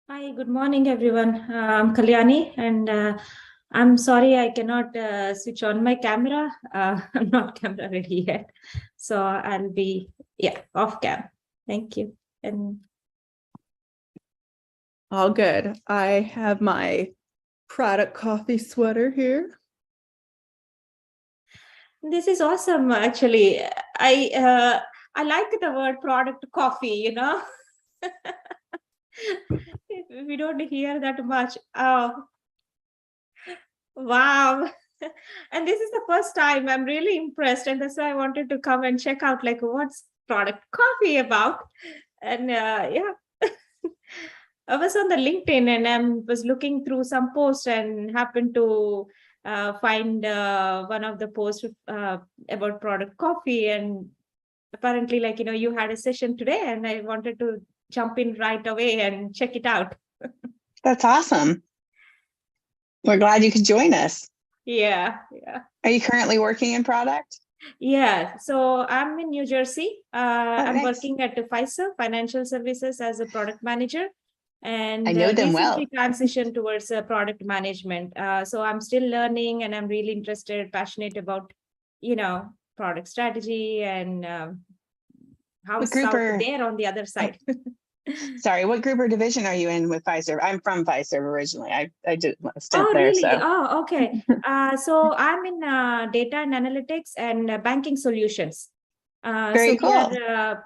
Hi, good morning, everyone. I'm Kalyani, and I'm sorry I cannot switch on my camera. I'm not camera ready yet, so I'll be off cam. Thank you. And all good. I have my product coffee sweater here. this is awesome. Actually, I like the word product coffee. We don't hear that much. Oh, wow. And this is the first time. I'm really impressed, and that's why I wanted to come and check out like what's product coffee about. And I was on the LinkedIn and I was looking through some posts and happened to find one of the posts about product coffee. And apparently, like, you had a session today, and I wanted to jump in right away and check it out. That's awesome. We're glad you could join us. Yeah. Are you currently working in product? Yeah. So I'm in New Jersey. I'm nice. working at Pfizer Financial Services as a product manager. And I know them recently well. transitioned towards product management. So I'm still learning, and I'm really interested, passionate about, product strategy and how it's out there on the other side. Sorry, what group or division are you in with Pfizer? I'm from Pfizer originally. I did a stint there. Really? So. Oh, okay. So I'm in data and analytics and banking solutions. Very cool.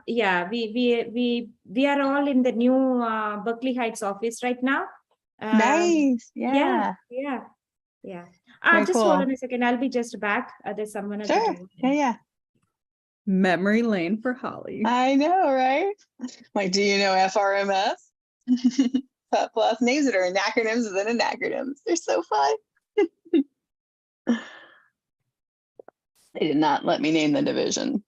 We are all in the new Berkeley Heights office right now. Nice. Yeah. Just hold on a second. I'll be just back. There's someone at the door. Yeah. Memory lane for Holly. I know, right? Like, do you know FRMS? Plus names that are in acronyms within acronyms. They're so fun. They did not let me name the division.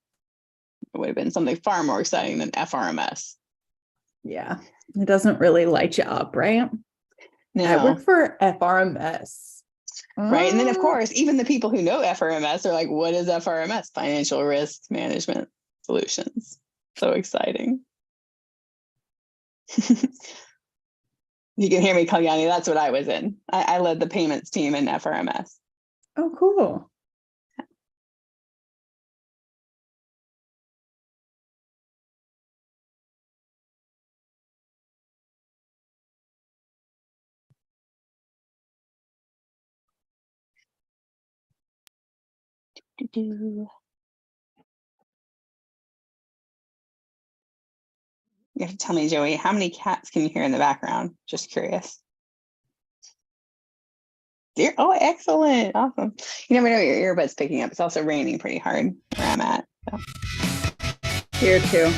It would have been something far more exciting than FRMS. Yeah, it doesn't really light you up, right? No. I work for FRMS. Right. And then, of course, even the people who know FRMS are like, what is FRMS? Financial Risk Management Solutions. So exciting. You can hear me, Kalyani. That's what I was in. I led the payments team in FRMS. Oh, cool. You have to tell me, Joey, how many cats can you hear in the background? Just curious. Oh, excellent. Awesome. You never know what your earbud's picking up. It's also raining pretty hard where I'm at. So. Here too.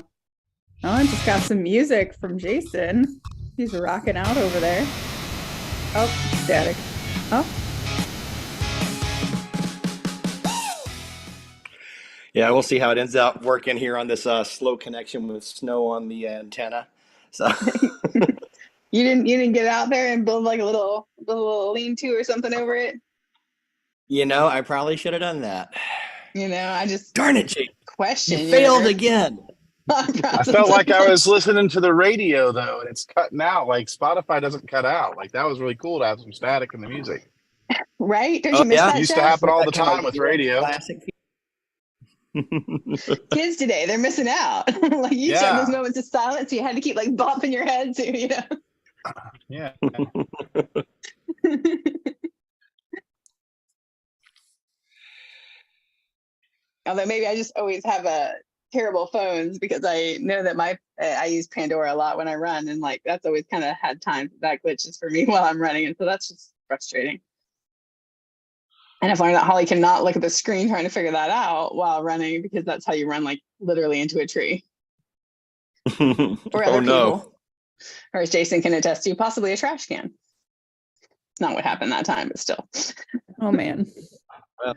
Oh, I just got some music from Jason. He's rocking out over there. Oh, static. Oh. Yeah, we'll see how it ends up working here on this slow connection with snow on the antenna. So you didn't get out there and build like a little lean-to or something over it? I probably should have done that. I just darn it, Jake. Question. You failed again. I felt like I was listening to the radio though, and it's cutting out. Like Spotify doesn't cut out. Like that was really cool to have some static in the music. Right? Don't you miss that? It used to happen all the time with radio. Classic. Kids today, they're missing out. Like you had those moments of silence, you had to keep like bopping your head too, Yeah. Although maybe I just always have terrible phones because I know that I use Pandora a lot when I run, and like that's always kind of had times that glitches for me while I'm running, and so that's just frustrating. And I've learned that Holly cannot look at the screen trying to figure that out while running, because that's how you run like literally into a tree. Or other people. Or as Jason can attest to, possibly a trash can. Not what happened that time, but still. Oh man. Well,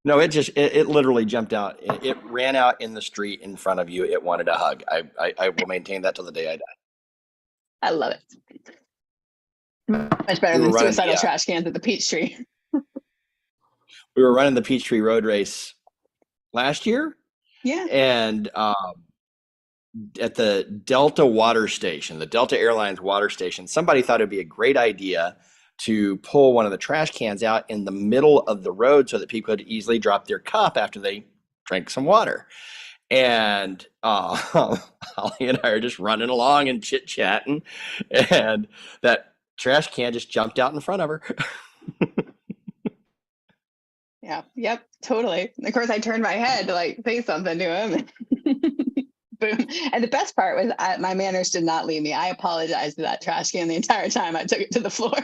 no, it literally jumped out. It ran out in the street in front of you. It wanted a hug. I will maintain that till the day I die. I love it. Much better than suicidal trash cans at the Peachtree. We were running the Peachtree Road Race last year. Yeah. And at the Delta water station, the Delta Airlines water station, somebody thought it'd be a great idea to pull one of the trash cans out in the middle of the road so that people could easily drop their cup after they drank some water. And Holly and I are just running along and chit chatting, and that trash can just jumped out in front of her. Yeah. Yep. Totally. Of course, I turned my head to like say something to him. Boom. And the best part was my manners did not leave me. I apologized to that trash can the entire time I took it to the floor.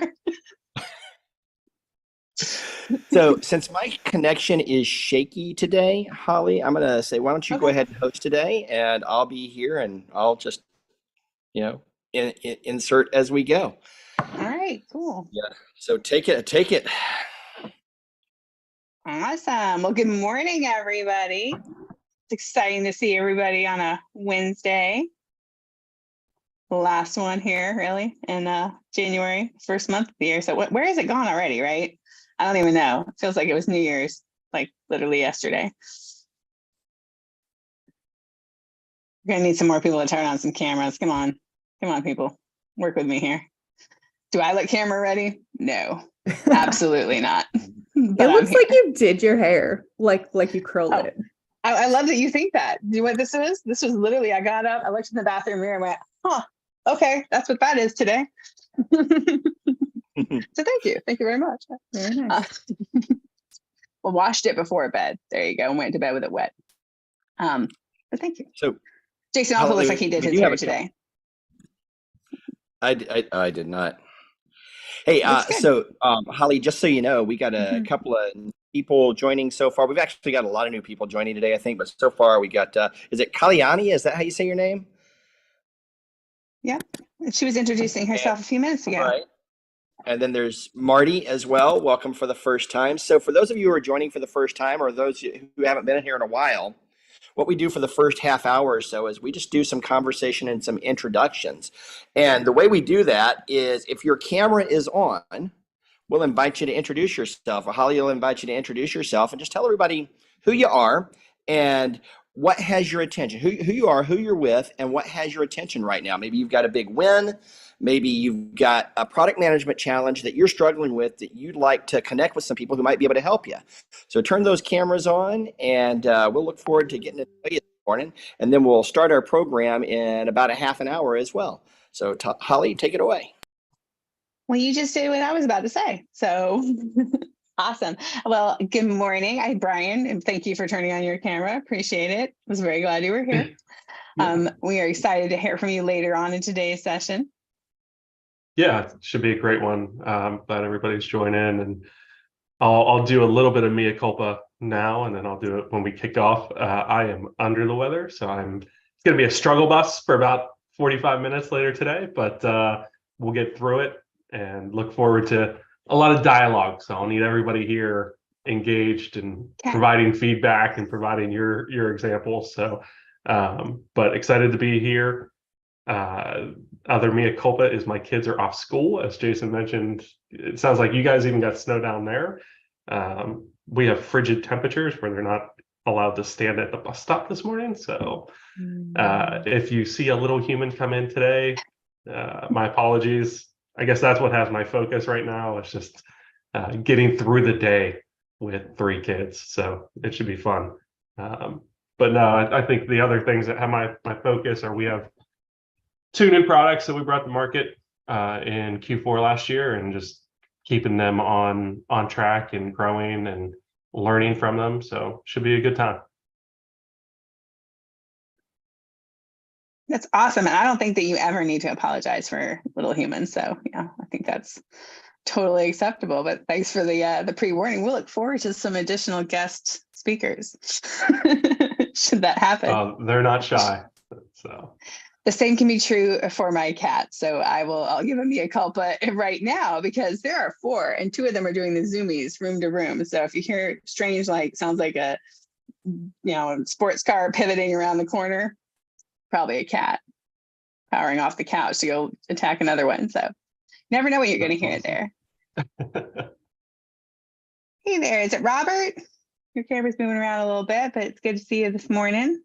So since my connection is shaky today, Holly, I'm going to say, why don't you go ahead and host today, and I'll be here and I'll just, insert as we go. All right, cool. Yeah. So take it. Awesome. Well, good morning, everybody. It's exciting to see everybody on a Wednesday. The last one here, really, in January, first month of the year. So where has it gone already, right? I don't even know. It feels like it was New Year's, like literally yesterday. We're going to need some more people to turn on some cameras. Come on, people. Work with me here. Do I look camera ready? No, absolutely not. It looks like you did your hair, like you curled it. I love that you think that. Do you know what this is? This was literally, I got up, I looked in the bathroom mirror and went, okay, that's what that is today. So thank you very much. Very nice. Well, washed it before bed. There you go. And went to bed with it wet. But thank you. So Jason also looks like he did his hair today. I did not. Hey, so Holly, just so you know, we got a couple of people joining so far. We've actually got a lot of new people joining today, I think, but so far we got, is it Kalyani? Is that how you say your name? Yeah. She was introducing herself a few minutes ago. Right. And then there's Marty as well. Welcome for the first time. So for those of you who are joining for the first time, or those who haven't been here in a while, what we do for the first half hour or so is we just do some conversation and some introductions. And the way we do that is if your camera is on, we'll invite you to introduce yourself, or Holly will invite you to introduce yourself and just tell everybody who you are and what has your attention, who you are, who you're with, and what has your attention right now. Maybe you've got a big win. Maybe you've got a product management challenge that you're struggling with that you'd like to connect with some people who might be able to help you. So turn those cameras on, and we'll look forward to getting to know you this morning. And then we'll start our program in about a half an hour as well. So Holly, take it away. Well, you just did what I was about to say. So awesome. Well, good morning. I'm Brian, and thank you for turning on your camera. Appreciate it. I was very glad you were here. We are excited to hear from you later on in today's session. Yeah, it should be a great one. Glad everybody's joining, and I'll do a little bit of mea culpa now, and then I'll do it when we kick off. I am under the weather, so it's going to be a struggle bus for about 45 minutes later today, but we'll get through it and look forward to a lot of dialogue. So I'll need everybody here engaged and providing feedback and providing your examples. So, but excited to be here. Other mea culpa is my kids are off school. As Jason mentioned, it sounds like you guys even got snow down there. We have frigid temperatures where they're not allowed to stand at the bus stop this morning. So if you see a little human come in today, my apologies. I guess that's what has my focus right now. It's just getting through the day with 3 kids. So it should be fun. But no, I think the other things that have my focus are we have 2 new products that we brought to market in Q4 last year, and just keeping them on track and growing and learning from them. So should be a good time. That's awesome. And I don't think that you ever need to apologize for little humans. So yeah, I think that's totally acceptable. But thanks for the pre-warning. We'll look forward to some additional guest speakers should that happen. They're not shy. So the same can be true for my cat. So I'll give him a culpa right now, because there are 4 and 2 of them are doing the zoomies room to room. So if you hear strange, sounds like a sports car pivoting around the corner, probably a cat powering off the couch to go attack another one. So never know what you're going to hear there. Hey there, is it Robert? Your camera's moving around a little bit, but it's good to see you this morning.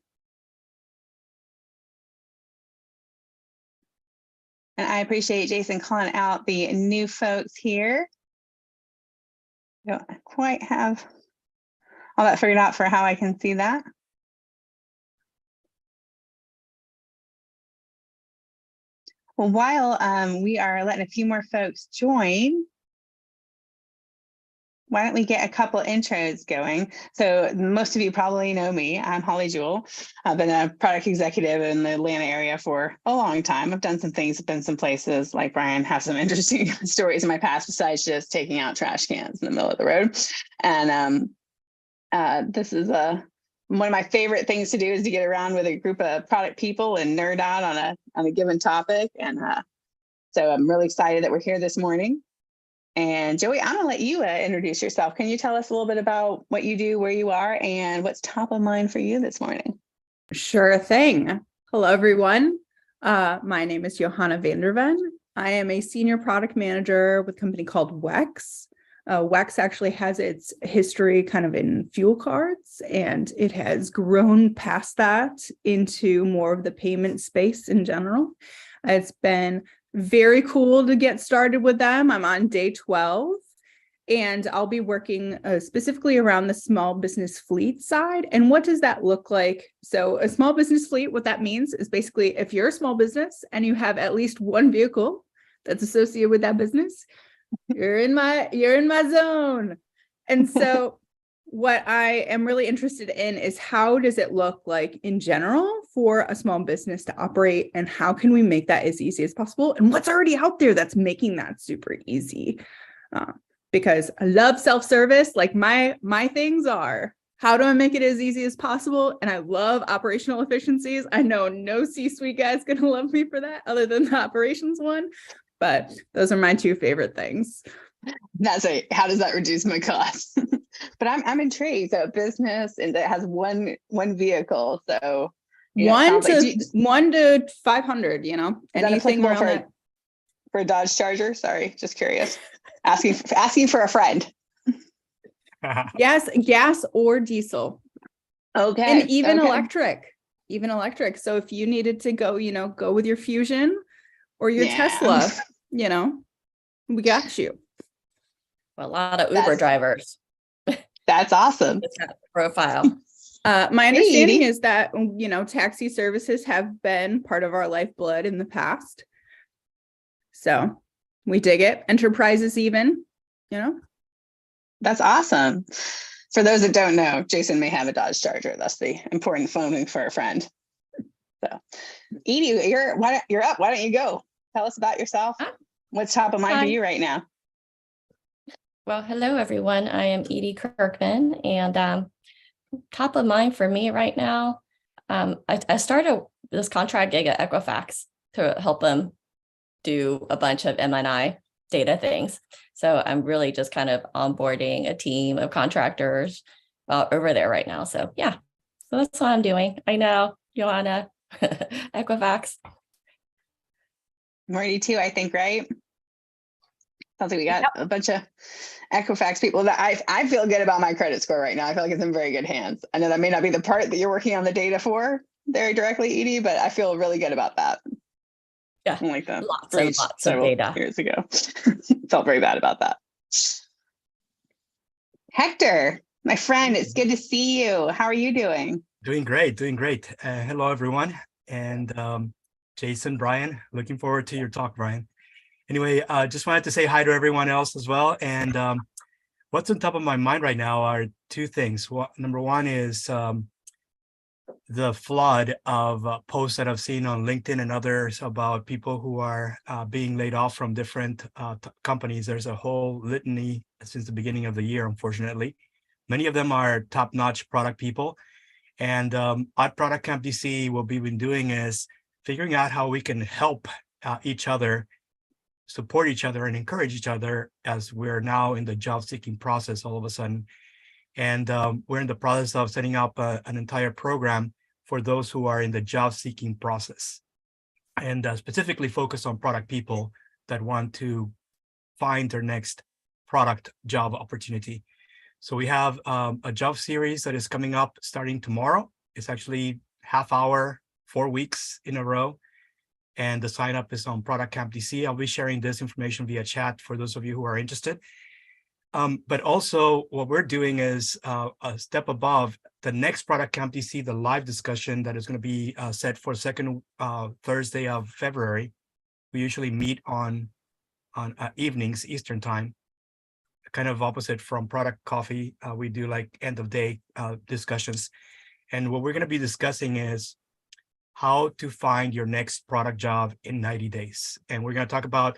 And I appreciate Jason calling out the new folks here. Don't quite have all that figured out for how I can see that. Well, while we are letting a few more folks join, why don't we get a couple intros going? So most of you probably know me. I'm Holly Jewell. I've been a product executive in the Atlanta area for a long time. I've done some things, been some places like Brian, have some interesting stories in my past besides just taking out trash cans in the middle of the road. And this is one of my favorite things to do is to get around with a group of product people and nerd out on a given topic. And so I'm really excited that we're here this morning. And Joey, I'm gonna let you introduce yourself. Can you tell us a little bit about what you do, where you are, and what's top of mind for you this morning? Sure thing. Hello, everyone. My name is Johanna Vanderven. I am a senior product manager with a company called WEX. WEX actually has its history kind of in fuel cards, and it has grown past that into more of the payment space in general. It's been very cool to get started with them. I'm on day 12, and I'll be working specifically around the small business fleet side. And what does that look like? So a small business fleet, what that means is basically if you're a small business and you have at least one vehicle that's associated with that business, you're in my zone. And so what I am really interested in is how does it look like in general for a small business to operate, and how can we make that as easy as possible, and what's already out there that's making that super easy? Because I love self-service. Like my things are, how do I make it as easy as possible? And I love operational efficiencies. I know no C-suite guy's gonna love me for that other than the operations one, but those are my two favorite things. That's how does that reduce my costs? But I'm intrigued. So a business and that has one vehicle. So one to 500, anything around that. For a Dodge Charger? Sorry, just curious. asking for a friend. Yes, gas or diesel. Okay. And even electric. So if you needed to go, go with your Fusion or your Tesla, we got you. A lot of Uber drivers. That's awesome. Profile. My understanding is that, taxi services have been part of our lifeblood in the past. So we dig it. Enterprises even, That's awesome. For those that don't know, Jason may have a Dodge Charger. That's the important phone for a friend. So Edie, you're up. Why don't you go? Tell us about yourself. What's top of mind for you right now? Well, hello, everyone. I am Edie Kirkman, and top of mind for me right now, I started this contract gig at Equifax to help them do a bunch of M&I data things. So I'm really just kind of onboarding a team of contractors over there right now. So yeah, so that's what I'm doing. I know, Joanna, Equifax. Marty too, I think, right? Sounds like we got a bunch of Equifax people that I feel good about my credit score right now. I feel like it's in very good hands. I know that may not be the part that you're working on the data for very directly, Edie, but I feel really good about that. Yeah, like that. Lots of data. Years ago. Felt very bad about that. Hector, my friend, it's good to see you. How are you doing? Doing great. Hello, everyone. And Jason, Brian, looking forward to your talk, Brian. Anyway, just wanted to say hi to everyone else as well. And what's on top of my mind right now are two things. Number one is the flood of posts that I've seen on LinkedIn and others about people who are being laid off from different companies. There's a whole litany since the beginning of the year, unfortunately. Many of them are top-notch product people. And at Product Camp DC, what we've been doing is figuring out how we can help each other, support each other, and encourage each other as we're now in the job-seeking process all of a sudden. And we're in the process of setting up an entire program for those who are in the job-seeking process, and specifically focus on product people that want to find their next product job opportunity. So we have a job series that is coming up starting tomorrow. It's actually half hour, 4 weeks in a row. And the sign up is on Product Camp DC. I'll be sharing this information via chat for those of you who are interested. But also what we're doing is a step above the next Product Camp DC, the live discussion that is going to be set for second Thursday of February. We usually meet on evenings, Eastern time, kind of opposite from Product Coffee. We do like end of day discussions. And what we're going to be discussing is how to find your next product job in 90 days. And we're going to talk about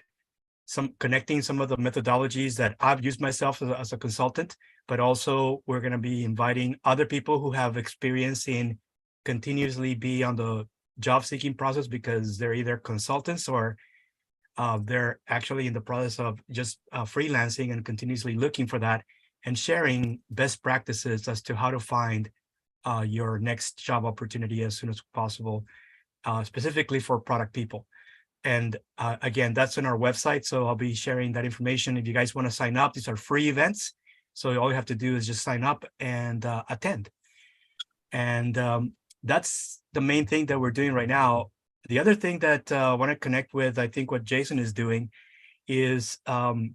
connecting some of the methodologies that I've used myself as a consultant, but also we're going to be inviting other people who have experience in continuously be on the job seeking process because they're either consultants or they're actually in the process of just freelancing and continuously looking for that and sharing best practices as to how to find your next job opportunity as soon as possible, specifically for product people. And again, that's on our website. So I'll be sharing that information. If you guys want to sign up, these are free events. So all you have to do is just sign up and attend. And that's the main thing that we're doing right now. The other thing that I want to connect with, I think what Jason is doing is the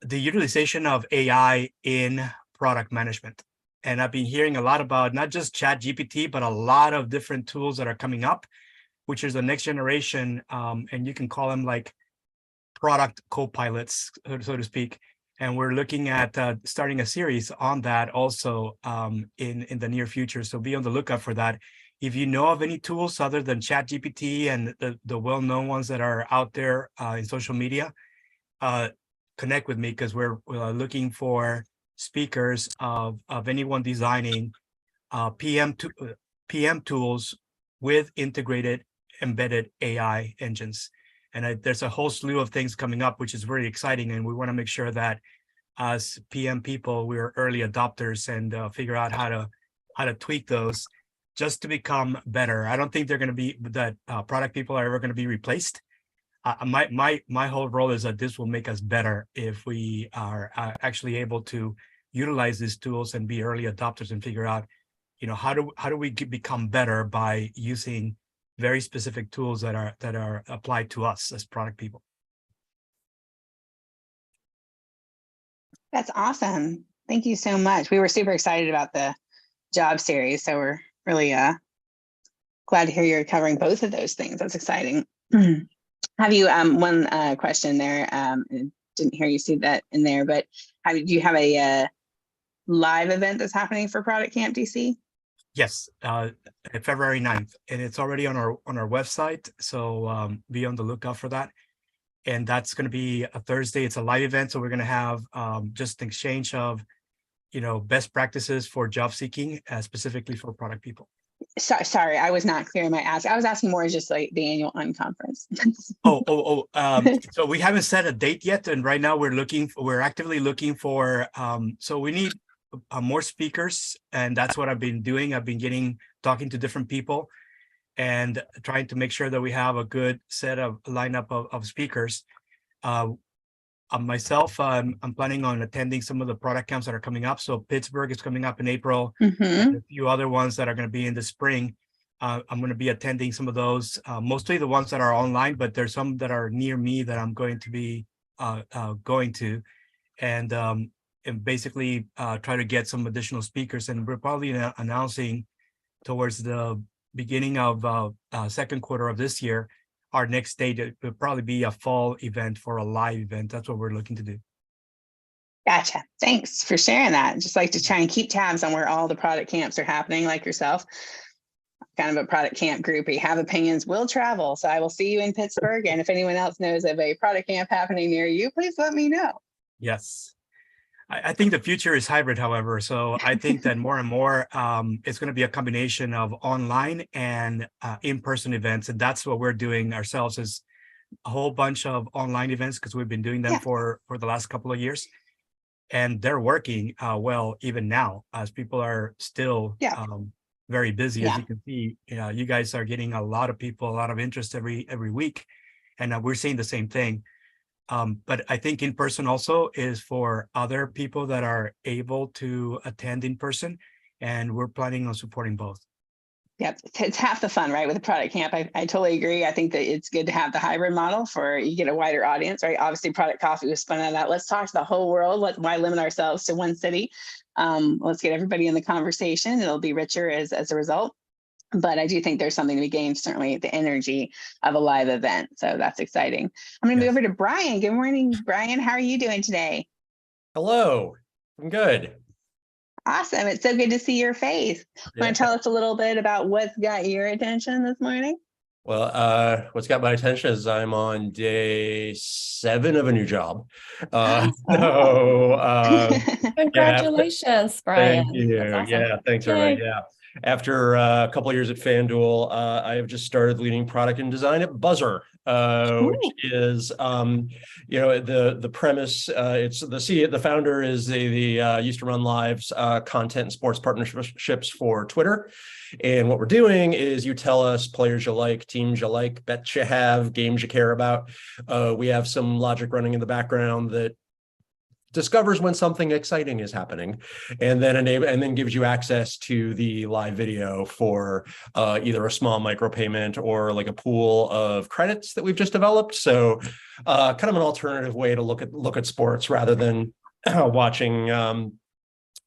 utilization of AI in product management. And I've been hearing a lot about not just ChatGPT, but a lot of different tools that are coming up, which is the next generation. And you can call them like product co-pilots, so to speak. And we're looking at starting a series on that also in the near future. So be on the lookout for that. If you know of any tools other than ChatGPT and the well-known ones that are out there in social media, connect with me because we're looking for speakers of anyone designing PM tools with integrated embedded AI engines. And there's a whole slew of things coming up, which is very exciting. And we want to make sure that as PM people, we're early adopters and figure out how to tweak those just to become better. I don't think they're going to be that product people are ever going to be replaced. My whole role is that this will make us better if we are actually able to utilize these tools and be early adopters and figure out, how do we become better by using very specific tools that are applied to us as product people. That's awesome. Thank you so much. We were super excited about the job series, so we're really glad to hear you're covering both of those things. That's exciting. Have you one question there? Didn't hear you see that in there, but do you have a live event that's happening for Product Camp DC? Yes, February 9th, and it's already on our website. So be on the lookout for that. And that's going to be a Thursday. It's a live event, so we're going to have just an exchange of best practices for job seeking, specifically for product people. Sorry, I was not clear in my ask. I was asking more just like the annual unconference. So we haven't set a date yet, and right now we're actively looking for. So we need more speakers, and that's what I've been doing. I've been talking to different people, and trying to make sure that we have a good lineup of speakers. Myself, I'm planning on attending some of the product camps that are coming up. So Pittsburgh is coming up in April, and a few other ones that are going to be in the spring. I'm going to be attending some of those, mostly the ones that are online, but there's some that are near me that I'm going to be going to, and basically try to get some additional speakers. And we're probably announcing towards the beginning of second quarter of this year, our next date. It will probably be a fall event for a live event. That's what we're looking to do. Gotcha. Thanks for sharing that. Just like to try and keep tabs on where all the product camps are happening, like yourself. Kind of a product camp group. We have opinions, we'll travel. So I will see you in Pittsburgh. And if anyone else knows of a product camp happening near you, please let me know. Yes. I think the future is hybrid, however. So I think that more and more it's going to be a combination of online and in-person events. And that's what we're doing ourselves, is a whole bunch of online events because we've been doing them for the last couple of years. And they're working well even now, as people are still very busy. As you can see, you guys are getting a lot of people, a lot of interest every week. And we're seeing the same thing. But I think in person also is for other people that are able to attend in person, and we're planning on supporting both. Yeah, it's half the fun, right? With a product camp. I totally agree. I think that it's good to have the hybrid model for you get a wider audience, right? Obviously, Product Coffee was spun out of that. Let's talk to the whole world. Why limit ourselves to one city? Let's get everybody in the conversation. It'll be richer as a result. But I do think there's something to be gained, certainly the energy of a live event. So that's exciting. I'm going to move over to Brian. Good morning, Brian. How are you doing today? Hello, I'm good. Awesome. It's so good to see your face. Want to tell us a little bit about what's got your attention this morning? Well, what's got my attention is I'm on day 7 of a new job. Congratulations, Brian. Thank you. That's awesome. Yeah, thanks, everybody. Yeah. After a couple of years at FanDuel, I have just started leading product and design at Buzzer, which is, the premise. It's the founder is the used to run lives, content and sports partnerships for Twitter. And what we're doing is you tell us players you like, teams you like, bets you have, games you care about. We have some logic running in the background that discovers when something exciting is happening, and then gives you access to the live video for either a small micropayment or like a pool of credits that we've just developed. So kind of an alternative way to look at sports rather than watching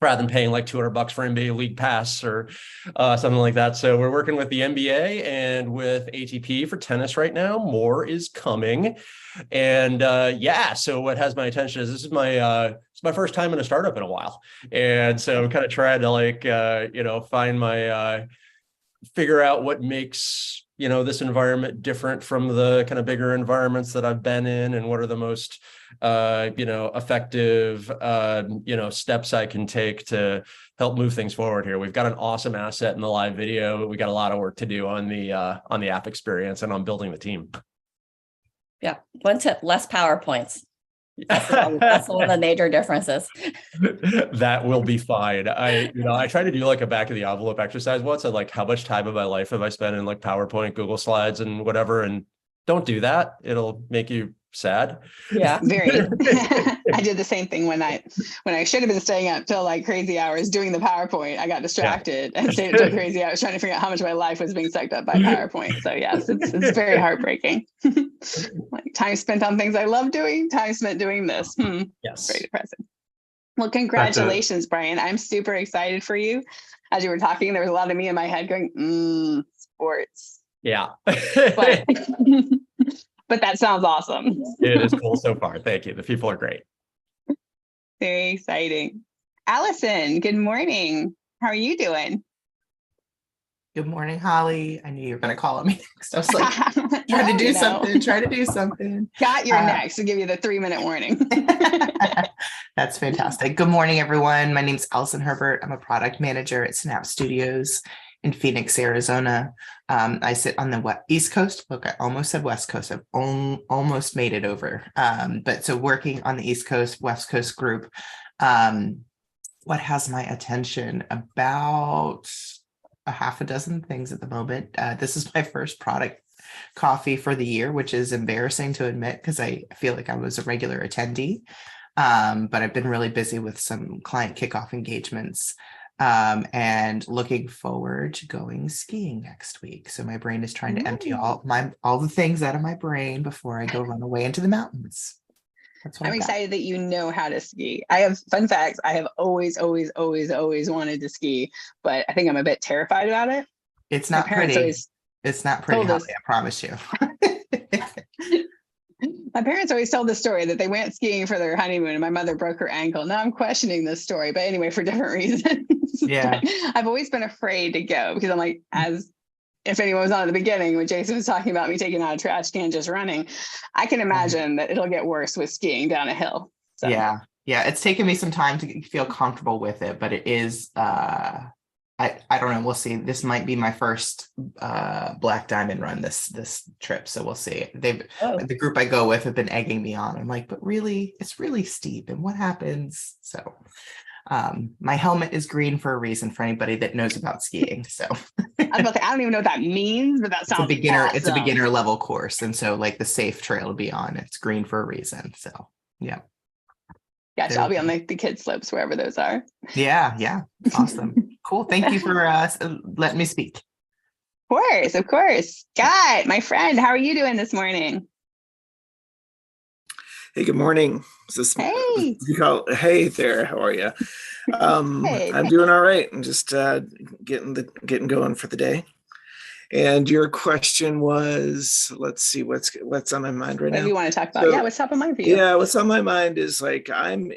rather than paying like $200 for NBA League Pass or something like that. So we're working with the NBA and with ATP for tennis right now. More is coming. And so what has my attention is this is my first time in a startup in a while. And so kind of trying to find my figure out what makes this environment different from the kind of bigger environments that I've been in, and what are the most effective steps I can take to help move things forward here. We've got an awesome asset in the live video, but we got a lot of work to do on the app experience and on building the team. Yeah, one tip: less PowerPoints. That's one of the major differences. That will be fine. I try to do like a back of the envelope exercise once, and like how much time of my life have I spent in like PowerPoint, Google Slides, and whatever. And don't do that. It'll make you sad. Yeah, very. I did the same thing when I should have been staying up till like crazy hours doing the PowerPoint. I got distracted and stayed up till crazy hours trying to figure out how much of my life was being sucked up by PowerPoint. So yes, it's very heartbreaking. Like time spent on things I love doing, time spent doing this. Yes, very depressing. Well, congratulations, Brian. I'm super excited for you. As you were talking, there was a lot of me in my head going, sports. Yeah. But that sounds awesome. It is cool so far. Thank you. The people are great. Very exciting. Allison, good morning. How are you doing? Good morning, Holly. I knew you were going to call on me next. I was like, try to do something. Got your next to give you the 3-minute warning. That's fantastic. Good morning, everyone. My name is Allison Herbert. I'm a product manager at Snap Studios in Phoenix, Arizona. I sit on the East Coast. Look, I almost said West Coast. I've almost made it over. But so working on the East Coast, West Coast group, what has my attention? About a half a dozen things at the moment. This is my first product coffee for the year, which is embarrassing to admit because I feel like I was a regular attendee. But I've been really busy with some client kickoff engagements. And looking forward to going skiing next week. So my brain is trying to empty all the things out of my brain before I go run away into the mountains. That's what I'm excited that you know how to ski. I have fun facts. I have always wanted to ski, but I think I'm a bit terrified about it. It's not pretty. It's not pretty, Holly, I promise you. My parents always told the story that they went skiing for their honeymoon and my mother broke her ankle. Now I'm questioning this story, but anyway, for different reasons. Yeah. I've always been afraid to go because I'm like, if anyone was on at the beginning when Jason was talking about me taking out a trash can just running, I can imagine that it'll get worse with skiing down a hill. So. Yeah. It's taken me some time to feel comfortable with it, but it is, I don't know. We'll see. This might be my first Black Diamond run this trip. So we'll see. The group I go with have been egging me on. I'm like, but really, it's really steep. And what happens? So my helmet is green for a reason for anybody that knows about skiing. So I don't even know what that means, but that sounds awesome. It's a beginner level course. And so like the safe trail to be on, it's green for a reason. So yeah. Gotcha. I'll be on the kids slopes, wherever those are. Yeah. Awesome. Cool. Thank you for letting me speak. Of course. Scott, my friend, how are you doing this morning? Hey, good morning. Hey. Hey there, how are you? Hey. I'm doing all right. I'm just getting going for the day. And your question was, let's see, what's on my mind right What do now? you want to talk about? So, Yeah, what's top of mind for you? Yeah, what's on my mind is like I'm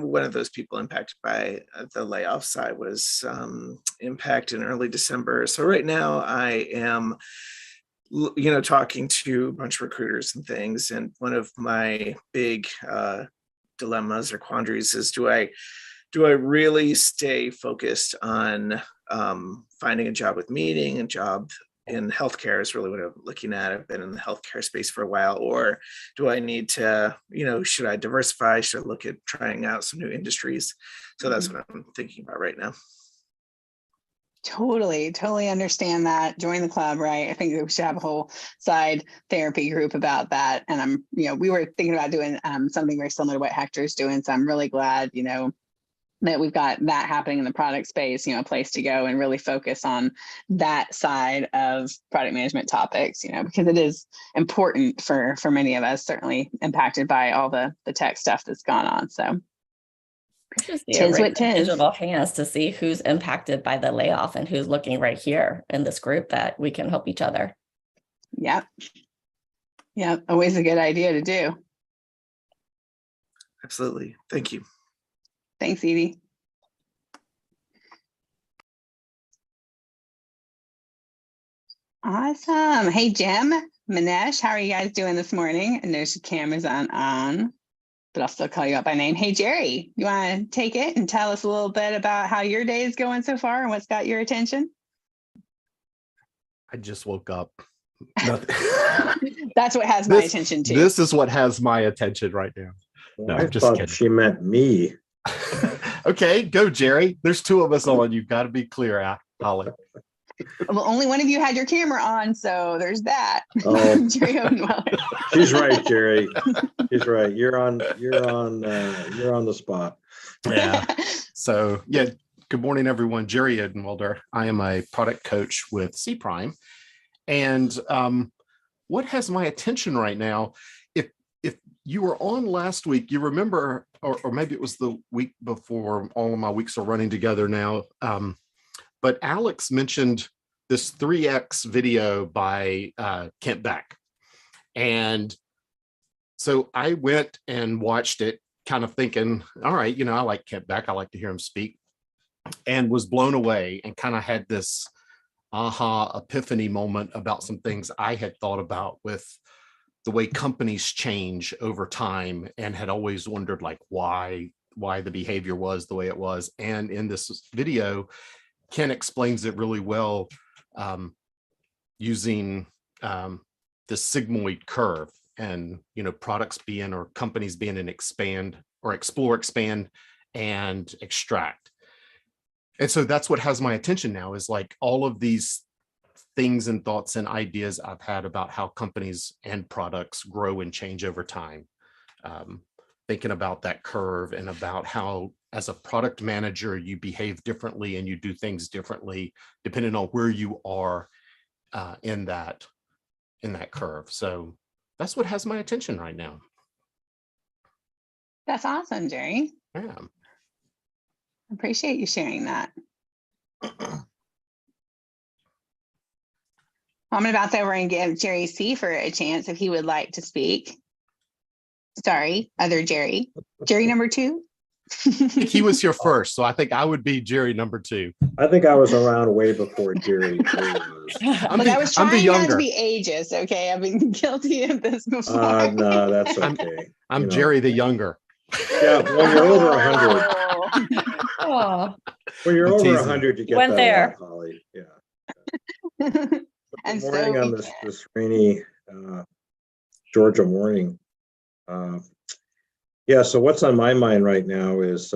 one of those people impacted by the layoffs. I was impacted in early December. So right now I am talking to a bunch of recruiters and things. And one of my big dilemmas or quandaries is do I really stay focused on finding a job with meaning, and job in healthcare is really what I'm looking at. I've been in the healthcare space for a while, or do I need to, should I diversify? Should I look at trying out some new industries? So that's what I'm thinking about right now. Totally understand that. Join the club, right? I think we should have a whole side therapy group about that. And we were thinking about doing something very similar to what Hector's doing. So I'm really glad, that we've got that happening in the product space, a place to go and really focus on that side of product management topics, because it is important for many of us, certainly impacted by all the tech stuff that's gone on. So tis what tis. Digital hands to see who's impacted by the layoff and who's looking right here in this group that we can help each other. Yep. Always a good idea to do. Absolutely. Thank you. Thanks, Edie. Awesome. Hey, Jim, Manesh, how are you guys doing this morning? I know your camera's on, but I'll still call you out by name. Hey, Jerry, you want to take it and tell us a little bit about how your day is going so far and what's got your attention? I just woke up. That's what has my attention too. This is what has my attention right now. No, I thought kidding. She meant me. Okay, go, Jerry. There's two of us on. You've got to be clear, Holly. Well, only one of you had your camera on, so there's that. Oh. Jerry Odenweiler. She's right, Jerry. She's right. You're on the spot. Yeah. So yeah. Good morning, everyone. Jerry Odenweiler. I am a product coach with C Prime, and what has my attention right now? If you were on last week, you remember, or maybe it was the week before. All of my weeks are running together now. But Alex mentioned this 3X video by Kent Beck. And so I went and watched it, kind of thinking, all right, I like Kent Beck. I like to hear him speak, and was blown away and kind of had this aha epiphany moment about some things I had thought about with the way companies change over time, and had always wondered like why the behavior was the way it was. And in this video, Ken explains it really well, using the sigmoid curve, and products being, or companies being an expand or explore, expand, and extract. And so that's what has my attention now, is like all of these things and thoughts and ideas I've had about how companies and products grow and change over time. Thinking about that curve, and about how as a product manager, you behave differently and you do things differently depending on where you are in that curve. So that's what has my attention right now. That's awesome, Jerry. Yeah. Appreciate you sharing that. I'm going to bounce over and give Jerry C for a chance if he would like to speak. Sorry, other Jerry. Jerry number 2. He was here first, so I think I would be Jerry number 2. I think I was around way before Jerry was. I was trying not to be ageist, okay? I've been guilty of this before. No, that's okay. I'm Jerry the younger. Yeah, when you're over 100. Oh, When you're over 100, you get went that there. lot, Holly. Yeah. And Good morning on this rainy Georgia morning. Yeah, so what's on my mind right now is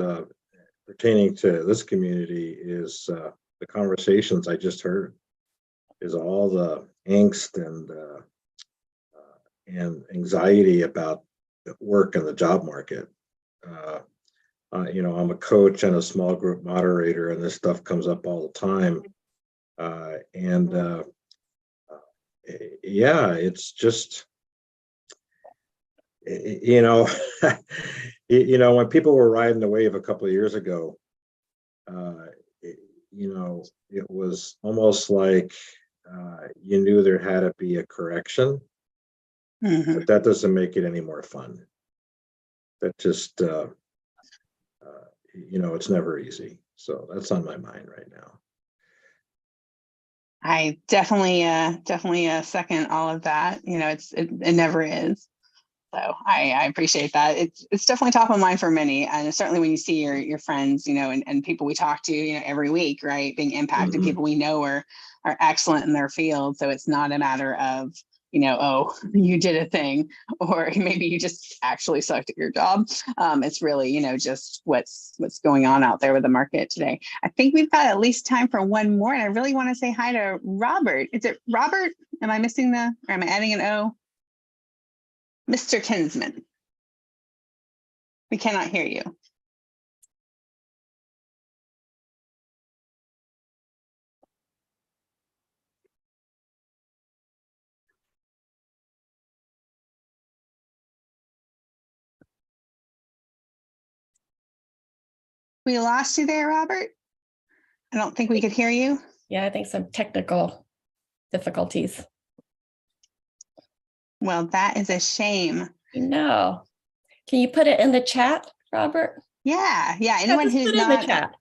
pertaining to this community is the conversations I just heard, is all the angst and anxiety about work and the job market. I'm a coach and a small group moderator, and this stuff comes up all the time. yeah, it's just, you know, when people were riding the wave a couple of years ago, it was almost like you knew there had to be a correction, but that doesn't make it any more fun. That just, it's never easy. So that's on my mind right now. I definitely second all of that. It never is. So I appreciate that. It's definitely top of mind for many, and certainly when you see your friends, and people we talk to, every week, right, being impacted, people we know are excellent in their field. So it's not a matter of, oh, you did a thing, or maybe you just actually sucked at your job. It's really, just what's going on out there with the market today. I think we've got at least time for one more, and I really want to say hi to Robert. Is it Robert? Am I missing or am I adding an O? Mr. Kinsman, we cannot hear you. We lost you there, Robert. I don't think we could hear you. Yeah, I think some technical difficulties. Well, that is a shame. No. Can you put it in the chat, Robert? Yeah. Anyone who's not in the chat.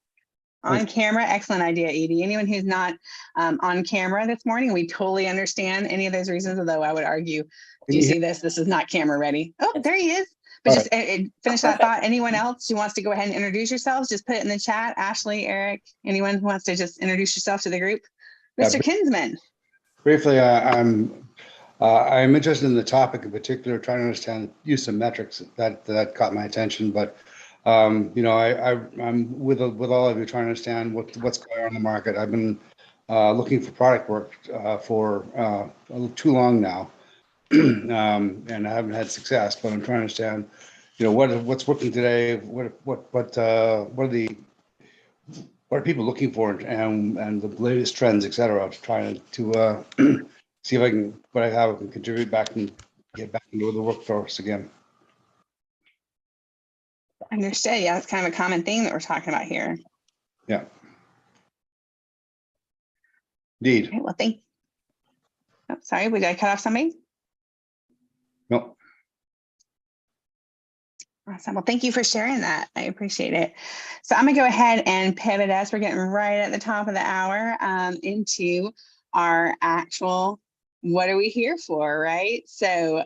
on camera, excellent idea, Edie. Anyone who's not on camera this morning, we totally understand any of those reasons, although I would argue, do you see this? This is not camera ready. Oh, there he is. But just finish that thought. Anyone else who wants to go ahead and introduce yourselves, just put it in the chat. Ashley, Eric, anyone who wants to just introduce yourself to the group? Mr. Kinsman. Briefly, I'm interested in the topic in particular, trying to understand the use of metrics that caught my attention. But I'm with all of you trying to understand what's going on in the market. I've been looking for product work for too long now, and I haven't had success. But I'm trying to understand, what's working today. What are people looking for, and the latest trends, et cetera. Trying to see if I can contribute back and get back into the workforce again. Understood. Yeah, that's kind of a common theme that we're talking about here. Yeah. Indeed. Okay, well, sorry, did I cut off somebody? No. Awesome. Well, thank you for sharing that. I appreciate it. So I'm going to go ahead and pivot us. We're getting right at the top of the hour into our actual, what are we here for, right? So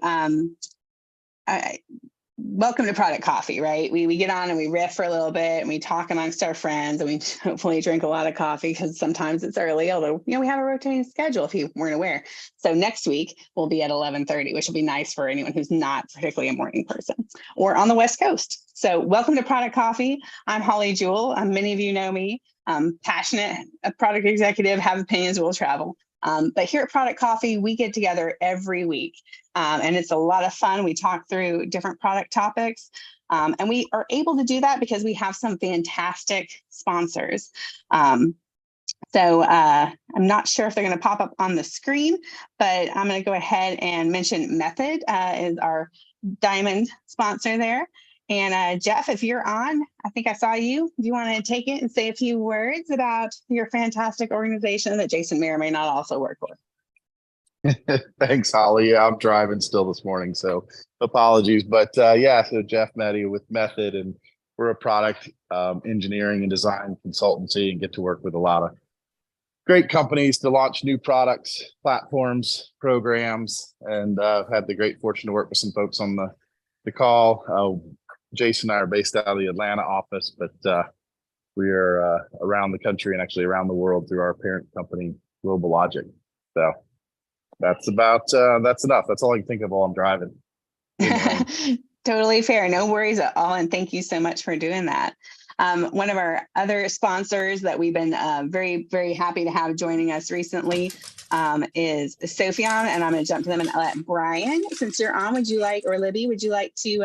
welcome to Product Coffee, right? We get on and we riff for a little bit and we talk amongst our friends and we hopefully drink a lot of coffee because sometimes it's early, although, we have a rotating schedule if you weren't aware. So next week we'll be at 11:30, which will be nice for anyone who's not particularly a morning person or on the West Coast. So welcome to Product Coffee. I'm Holly Jewell. Many of you know me. I'm passionate, a product executive, have opinions, will travel. But here at Product Coffee, we get together every week and it's a lot of fun. We talk through different product topics and we are able to do that because we have some fantastic sponsors. So I'm not sure if they're going to pop up on the screen, but I'm going to go ahead and mention Method is our diamond sponsor there. And Jeff, if you're on, I think I saw you. Do you want to take it and say a few words about your fantastic organization that Jason may or may not also work with? Thanks, Holly. Yeah, I'm driving still this morning, so apologies. But so Jeff Meddy with Method, and we're a product engineering and design consultancy and get to work with a lot of great companies to launch new products, platforms, programs, and I've had the great fortune to work with some folks on the call. Jason and I are based out of the Atlanta office, but we are around the country and actually around the world through our parent company, Global Logic. So that's enough. That's all I can think of while I'm driving. Totally fair. No worries at all. And thank you so much for doing that. One of our other sponsors that we've been very, very happy to have joining us recently is Sopheon. And I'm going to jump to them and let Brian, since you're on, or Libby, would you like to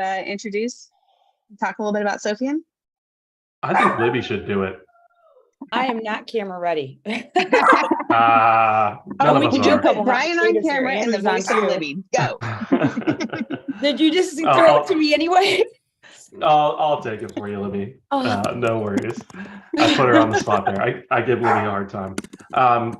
talk a little bit about Sopheon? I think Libby should do it. I am not camera ready. None Oh, of we us can do are. put Brian on Haters here. camera and the Amazon's voice of too. Libby. Go. Did you just throw I'll- it to me anyway? I'll take it for you, Libby. Oh. No worries. I put her on the spot there. I give Libby a hard time.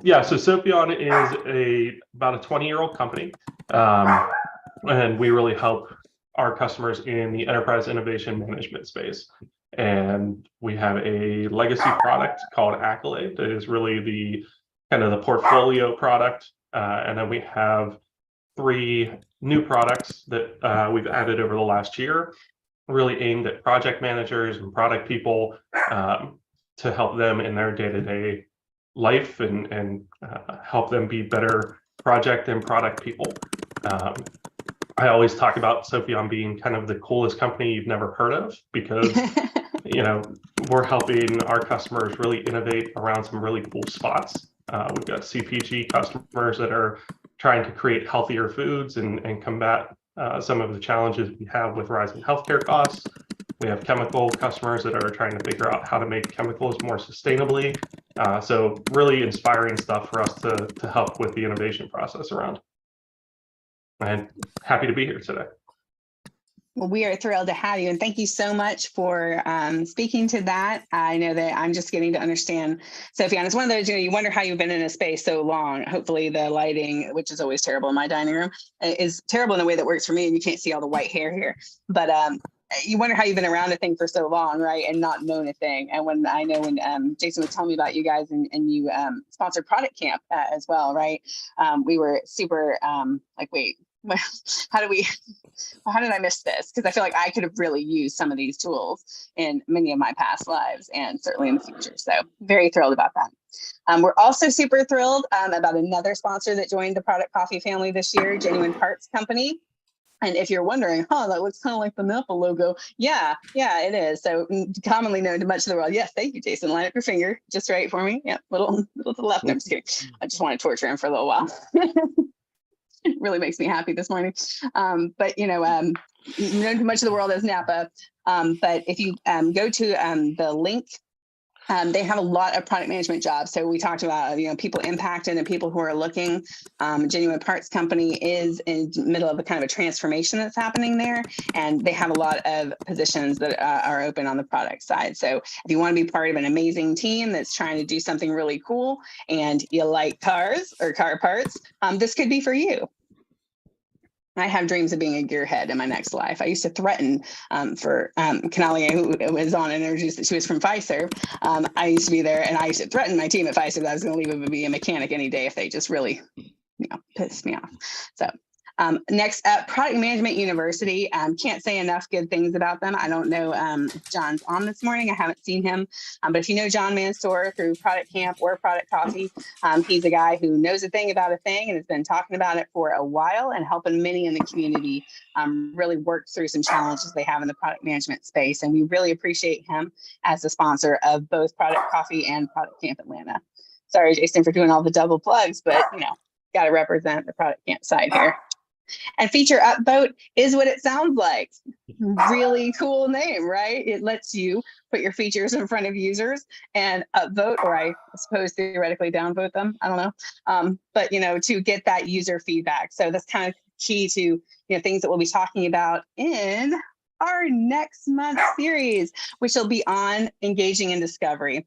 Yeah, so Sopheon is about a 20-year-old company. And we really help our customers in the enterprise innovation management space. And we have a legacy product called Accolade that is really the kind of the portfolio product. And then we have 3 new products that we've added over the last year, really aimed at project managers and product people to help them in their day-to-day life and help them be better project and product people. I always talk about Sopheon being kind of the coolest company you've never heard of because, you know, we're helping our customers really innovate around some really cool spots. We've got CPG customers that are trying to create healthier foods and combat some of the challenges we have with rising healthcare costs. We have chemical customers that are trying to figure out how to make chemicals more sustainably. So really inspiring stuff for us to help with the innovation process around. And happy to be here today. Well, we are thrilled to have you, and thank you so much for speaking to that. I know that I'm just getting to understand Sopheon. It's one of those, you wonder how you've been in a space so long. Hopefully the lighting, which is always terrible in my dining room, is terrible in a way that works for me, and you can't see all the white hair here. But you wonder how you've been around a thing for so long, right, and not known a thing. And when Jason was telling me about you guys and you sponsored Product Camp as well, right? We were super like, wait, how did I miss this? Because I feel like I could have really used some of these tools in many of my past lives and certainly in the future. So very thrilled about that. We're also super thrilled about another sponsor that joined the Product Coffee family this year, Genuine Parts Company. And if you're wondering, that looks kind of like the Napa logo. Yeah, it is. So commonly known to much of the world. Yes, thank you, Jason. Line up your finger just right for me. Yeah, little to the left. No, I'm just kidding. I just want to torture him for a little while. It really makes me happy this morning. But known to much of the world as Napa. But if you go to the link, they have a lot of product management jobs. So we talked about people impacted and people who are looking. Genuine Parts Company is in the middle of a kind of a transformation that's happening there, and they have a lot of positions that are open on the product side. So if you want to be part of an amazing team that's trying to do something really cool and you like cars or car parts, this could be for you. I have dreams of being a gearhead in my next life. I used to threaten for Canalia, who was on and introduced that she was from Fiserv. I used to be there, and I used to threaten my team at Fiserv that I was going to leave and be a mechanic any day if they just really, pissed me off. So next up, Product Management University. Can't say enough good things about them. I don't know if John's on this morning. I haven't seen him. But if you know John Mansour through Product Camp or Product Coffee, he's a guy who knows a thing about a thing and has been talking about it for a while and helping many in the community really work through some challenges they have in the product management space. And we really appreciate him as a sponsor of both Product Coffee and Product Camp Atlanta. Sorry, Jason, for doing all the double plugs, but got to represent the Product Camp side here. And Feature Upvote is what it sounds like. Really cool name, right? It lets you put your features in front of users and upvote, or I suppose theoretically downvote them. I don't know. But to get that user feedback. So that's kind of key to things that we'll be talking about in our next month series, which will be on engaging in discovery.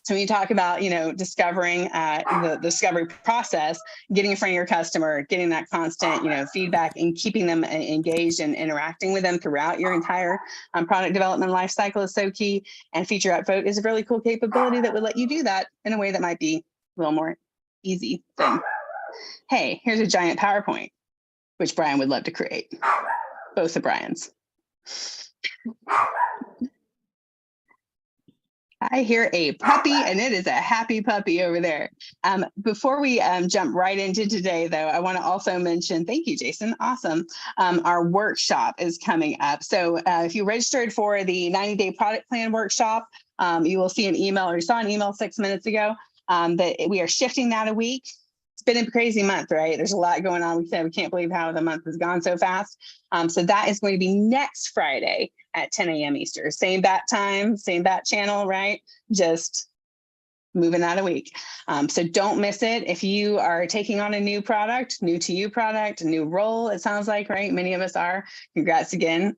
So when you talk about, discovering the discovery process, getting in front of your customer, getting that constant, feedback and keeping them engaged and interacting with them throughout your entire product development lifecycle is so key. And Feature Upvote is a really cool capability that would let you do that in a way that might be a little more easy than, hey, here's a giant PowerPoint, which Brian would love to create. Both of Brian's. I hear a puppy, and it is a happy puppy over there. Before we jump right into today, though, I want to also mention, thank you, Jason, awesome. Our workshop is coming up. So if you registered for the 90-day product plan workshop, you will see an email, or you saw an email 6 minutes ago, that we are shifting that a week. It's been a crazy month, right? There's a lot going on. We said we can't believe how the month has gone so fast. So that is going to be next Friday at 10 a.m. Eastern. Same bat time, same bat channel, right? Just moving that a week. So don't miss it. If you are taking on a new product, new to you product, a new role, it sounds like, right? Many of us are. Congrats again,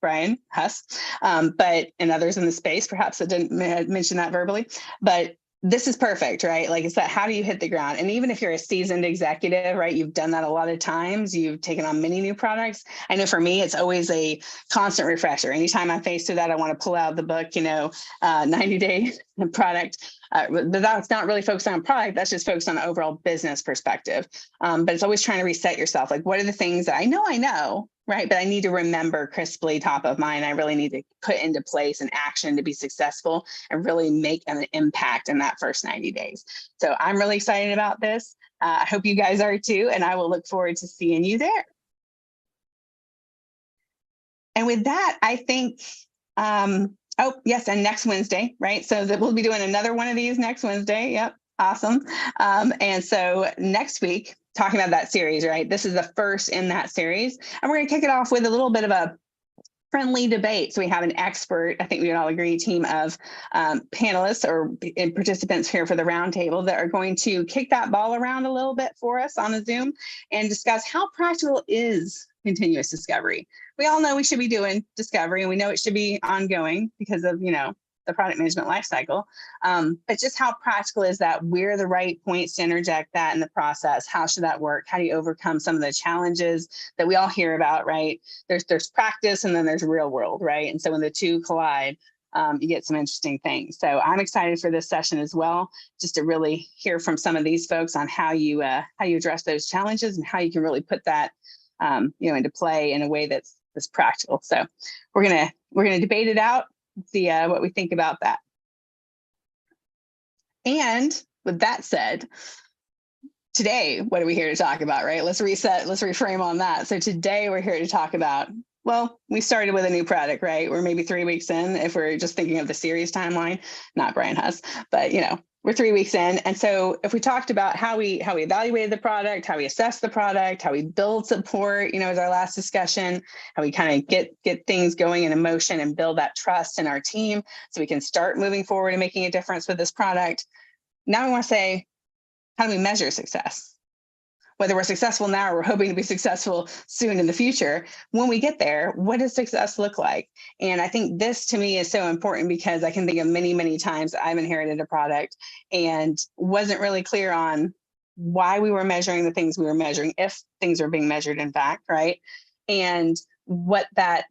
Brian Huss, and others in the space, perhaps I didn't mention that verbally, but this is perfect, right? Like it's that, how do you hit the ground? And even if you're a seasoned executive, right, you've done that a lot of times, you've taken on many new products. I know for me, it's always a constant refresher. Anytime I'm faced with that, I want to pull out the book, 90-day product. But that's not really focused on product. That's just focused on the overall business perspective. But it's always trying to reset yourself. Like, what are the things that I know, right? But I need to remember crisply top of mind. I really need to put into place an action to be successful and really make an impact in that first 90 days. So I'm really excited about this. I hope you guys are too. And I will look forward to seeing you there. And with that, I think, oh, yes, and next Wednesday, right? So that we'll be doing another one of these next Wednesday. Yep, awesome. And so next week, talking about that series, right? This is the first in that series. And we're going to kick it off with a little bit of a friendly debate. So we have an expert, I think we would all agree, team of panelists or participants here for the roundtable that are going to kick that ball around a little bit for us on the Zoom and discuss how practical is continuous discovery. We all know we should be doing discovery, and we know it should be ongoing because of, the product management lifecycle. But just how practical is that? Where are the right points to interject that in the process? How should that work? How do you overcome some of the challenges that we all hear about, right? There's practice and then there's real world, right? And so when the two collide, you get some interesting things. So I'm excited for this session as well, just to really hear from some of these folks on how you address those challenges and how you can really put that into play in a way that's practical. So we're gonna debate it out, see what we think about that. And with that said, today, what are we here to talk about, right? Let's reset, let's reframe on that. So today we're here to talk about, well, we started with a new product, right? We're maybe 3 weeks in if we're just thinking of the series timeline, not Brian Huss, but we're 3 weeks in. And so if we talked about how we evaluated the product, how we assessed the product, how we build support, as our last discussion, how we kind of get things going in motion and build that trust in our team so we can start moving forward and making a difference with this product. Now we want to say, how do we measure success? Whether we're successful now or we're hoping to be successful soon in the future, when we get there, what does success look like? And I think this to me is so important because I can think of many, many times I've inherited a product and wasn't really clear on why we were measuring the things we were measuring, if things were being measured in fact, right? And what that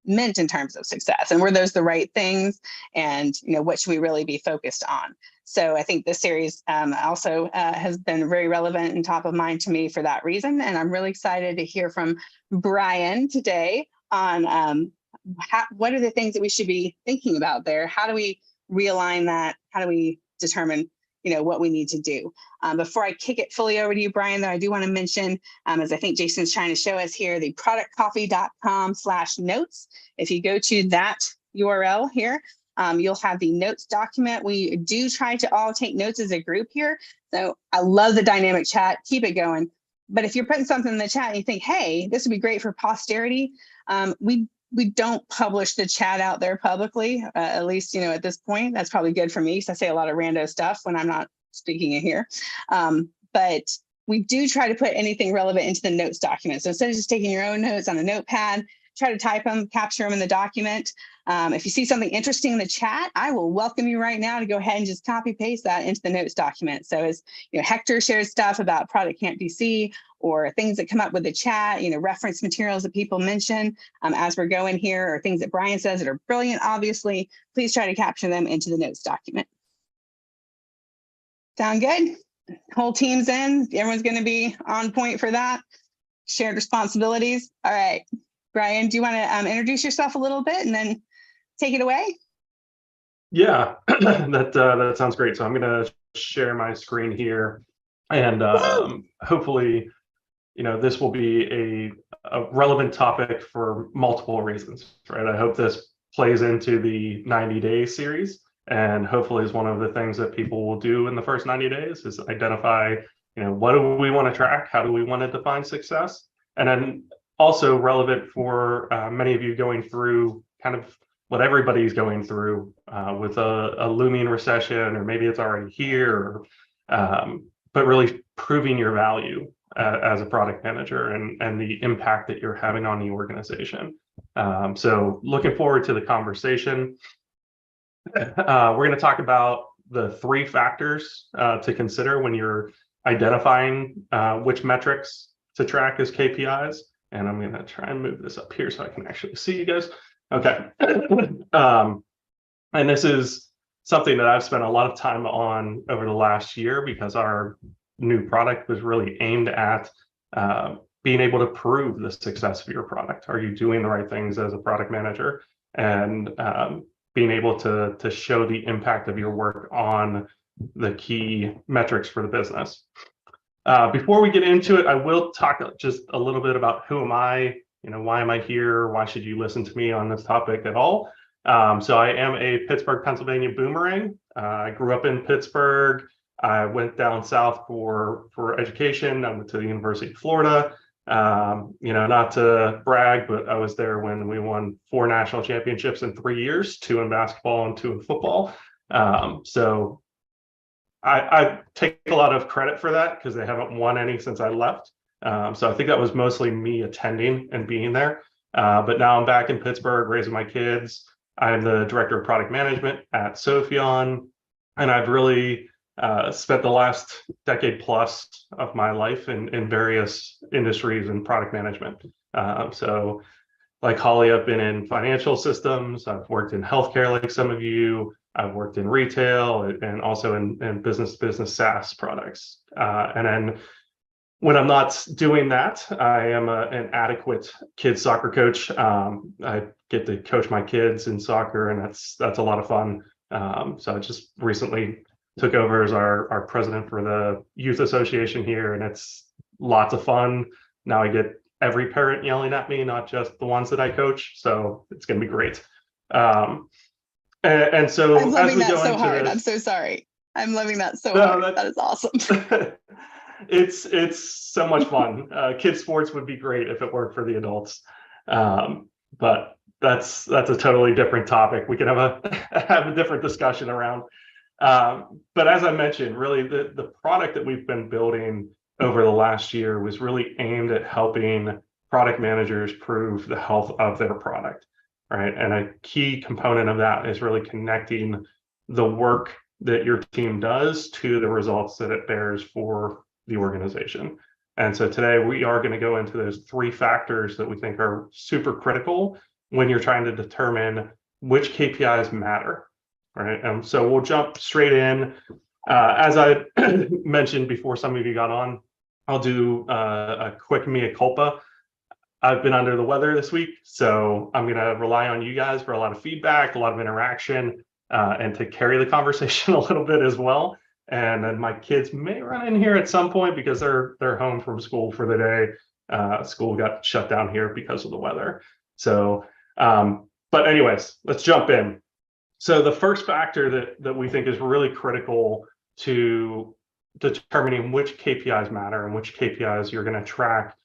meant in terms of success, and were those the right things, and what should we really be focused on? So I think this series also has been very relevant and top of mind to me for that reason, and I'm really excited to hear from Brian today on what are the things that we should be thinking about there. How do we realign that? How do we determine what we need to do? Before I kick it fully over to you, Brian, though, I do want to mention, as I think Jason's trying to show us here, the productcoffee.com/notes. If you go to that URL here, you'll have the notes document. We do try to all take notes as a group here. So I love the dynamic chat, keep it going. But if you're putting something in the chat and you think, hey, this would be great for posterity, we don't publish the chat out there publicly, at least, at this point. That's probably good for me because I say a lot of rando stuff when I'm not speaking in here. But we do try to put anything relevant into the notes document. So instead of just taking your own notes on a notepad, try to type them, capture them in the document. If you see something interesting in the chat, I will welcome you right now to go ahead and just copy paste that into the notes document. So as Hector shares stuff about Product Camp DC or things that come up with the chat, reference materials that people mention as we're going here, or things that Brian says that are brilliant, obviously, please try to capture them into the notes document. Sound good? Whole team's in, everyone's going to be on point for that. Shared responsibilities. All right. Brian, do you want to introduce yourself a little bit and then take it away? Yeah, that sounds great. So I'm going to share my screen here, and hopefully, this will be a relevant topic for multiple reasons, right? I hope this plays into the 90-day series, and hopefully is one of the things that people will do in the first 90 days is identify, what do we want to track? How do we want to define success? And then also relevant for many of you going through kind of what everybody's going through with a looming recession, or maybe it's already here, but really proving your value as a product manager and the impact that you're having on the organization. So looking forward to the conversation. We're going to talk about the 3 factors to consider when you're identifying which metrics to track as KPIs. And I'm going to try and move this up here so I can actually see you guys. Okay. And this is something that I've spent a lot of time on over the last year, because our new product was really aimed at being able to prove the success of your product. Are you doing the right things as a product manager? And being able to show the impact of your work on the key metrics for the business. Before we get into it, I will talk just a little bit about who am I, why am I here? Why should you listen to me on this topic at all? So I am a Pittsburgh, Pennsylvania boomerang. I grew up in Pittsburgh. I went down south for education. I went to the University of Florida. Not to brag, but I was there when we won 4 national championships in 3 years, 2 in basketball and 2 in football. So I take a lot of credit for that, because they haven't won any since I left. So I think that was mostly me attending and being there. But now I'm back in Pittsburgh raising my kids. I'm the director of product management at Sopheon, and I've really spent the last decade plus of my life in various industries and product management. So like Holly, I've been in financial systems. I've worked in healthcare like some of you. I've worked in retail and also in business SaaS products. And then when I'm not doing that, I am an adequate kids soccer coach. I get to coach my kids in soccer, and that's a lot of fun. So I just recently took over as our president for the youth association here, and it's lots of fun. Now I get every parent yelling at me, not just the ones that I coach. So it's going to be great. And so I'm loving that so into hard. this, I'm so sorry. I'm loving that so hard. That is awesome. It's so much fun. Kids sports would be great if it worked for the adults. But that's a totally different topic. We can have a different discussion around. But as I mentioned, really the product that we've been building over the last year was really aimed at helping product managers prove the health of their product, right? And a key component of that is really connecting the work that your team does to the results that it bears for the organization. And so today we are going to go into those 3 factors that we think are super critical when you're trying to determine which KPIs matter, right? And so we'll jump straight in. As I mentioned before some of you got on, I'll do a quick mea culpa. I've been under the weather this week, so I'm going to rely on you guys for a lot of feedback, a lot of interaction, and to carry the conversation a little bit as well. And then my kids may run in here at some point because they're home from school for the day. School got shut down here because of the weather. So, but anyways, let's jump in. So the first factor that we think is really critical to determining which KPIs matter and which KPIs you're going to track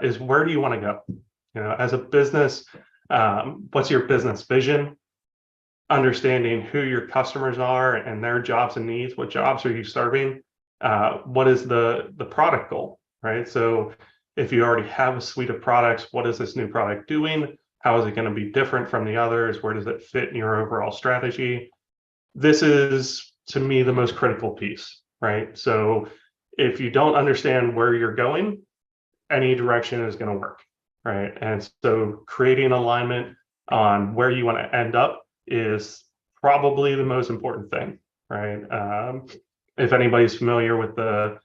is, where do you want to go? As a business, what's your business vision? Understanding who your customers are and their jobs and needs. What jobs are you serving? What is the product goal, right? So if you already have a suite of products, what is this new product doing? How is it going to be different from the others? Where does it fit in your overall strategy? This is, to me, the most critical piece, right? So if you don't understand where you're going, any direction is going to work, right? And so creating alignment on where you want to end up is probably the most important thing, right? If anybody's familiar with the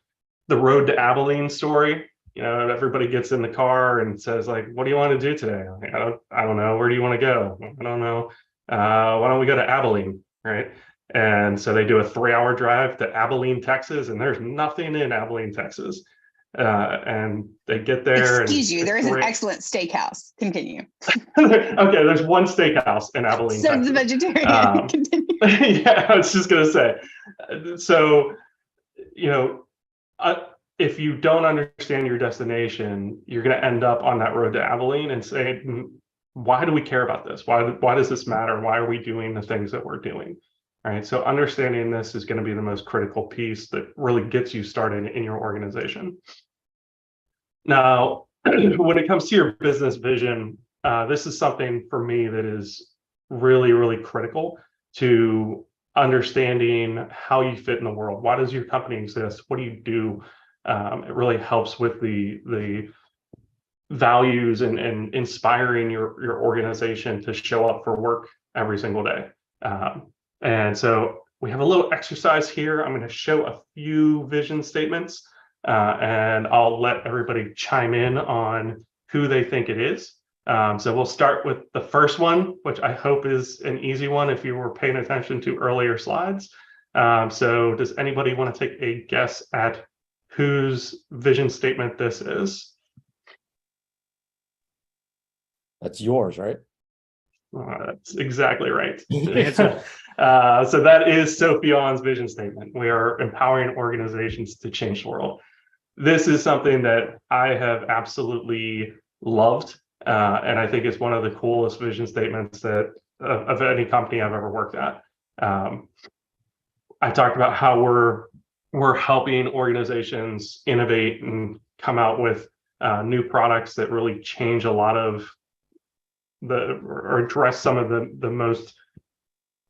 Road to Abilene story, everybody gets in the car and says, like, what do you want to do today? Like, I don't know. Where do you want to go? I don't know. Why don't we go to Abilene, right? And so they do a 3-hour drive to Abilene, Texas, and there's nothing in Abilene, Texas. And they get there. Excuse you, there is an excellent steakhouse. Continue. Okay, there's one steakhouse in Abilene, So Texas. the vegetarian. Continue. Yeah, I was just gonna say. So, if you don't understand your destination, you're gonna end up on that road to Abilene and say, why do we care about this? Why does this matter? Why are we doing the things that we're doing? All right. So understanding this is going to be the most critical piece that really gets you started in your organization. Now, when it comes to your business vision, this is something for me that is really, really critical to understanding how you fit in the world. Why does your company exist? What do you do? It really helps with the values and inspiring your organization to show up for work every single day. And so we have a little exercise here. I'm going to show a few vision statements, and I'll let everybody chime in on who they think it is. So we'll start with the first one, which I hope is an easy one if you were paying attention to earlier slides. So does anybody want to take a guess at whose vision statement this is? That's yours, right? That's exactly right. So that is Sophion's vision statement. We are empowering organizations to change the world. This is something that I have absolutely loved, and I think it's one of the coolest vision statements that of any company I've ever worked at. I talked about how we're helping organizations innovate and come out with new products that really change a lot of or address some of the most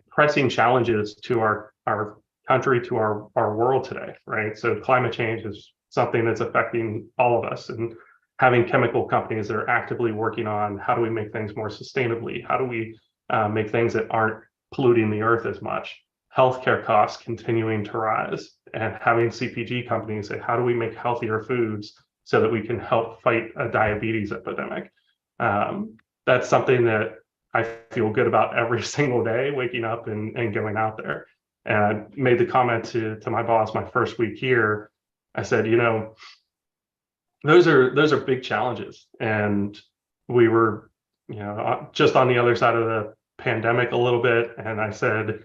pressing challenges to our country, to our world today, right? So climate change is something that's affecting all of us, and having chemical companies that are actively working on how do we make things more sustainably, how do we make things that aren't polluting the earth as much, healthcare costs continuing to rise, and having CPG companies say how do we make healthier foods so that we can help fight a diabetes epidemic. That's something that I feel good about every single day, waking up and going out there. And I made the comment to my boss my first week here. I said, you know, those are big challenges. And we were, you know, just on the other side of the pandemic a little bit. And I said,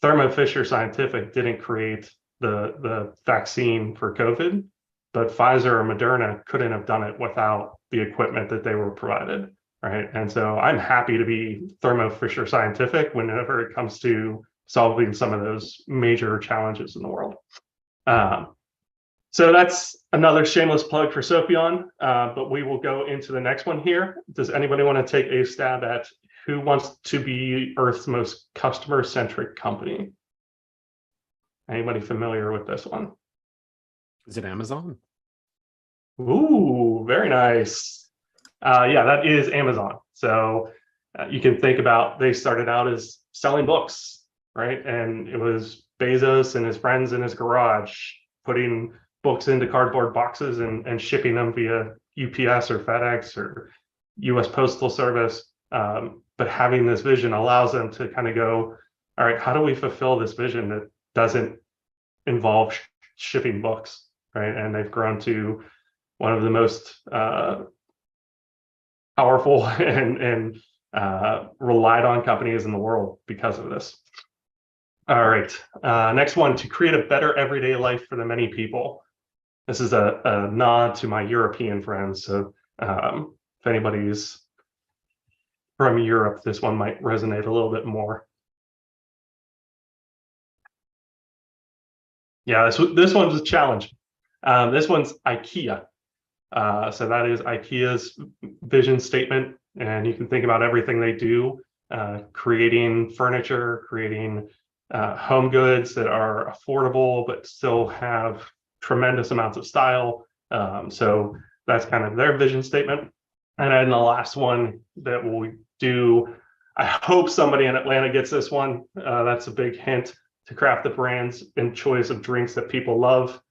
Thermo Fisher Scientific didn't create the vaccine for COVID, but Pfizer or Moderna couldn't have done it without the equipment that they were provided. Right. And so I'm happy to be Thermo Fisher Scientific whenever it comes to solving some of those major challenges in the world. So that's another shameless plug for Sopheon, but we will go into the next one here. Does anybody want to take a stab at who wants to be Earth's most customer-centric company? Anybody familiar with this one? Is it Amazon? Ooh, very nice. Yeah, that is Amazon. So you can think about, they started out as selling books, right? And it was Bezos and his friends in his garage putting books into cardboard boxes and shipping them via UPS or FedEx or US Postal Service. But having this vision allows them to kind of go, all right, how do we fulfill this vision that doesn't involve shipping books, right? And they've grown to one of the most powerful and relied on companies in the world because of this. All right, next one, to create a better everyday life for the many people. This is a nod to my European friends. So if anybody's from Europe, this one might resonate a little bit more. Yeah, this one's a challenge. This one's IKEA. So that is IKEA's vision statement, and you can think about everything they do, creating furniture, creating home goods that are affordable but still have tremendous amounts of style. So that's kind of their vision statement. And then the last one that we'll do, I hope somebody in Atlanta gets this one. That's a big hint: to craft the brands and choice of drinks that people love.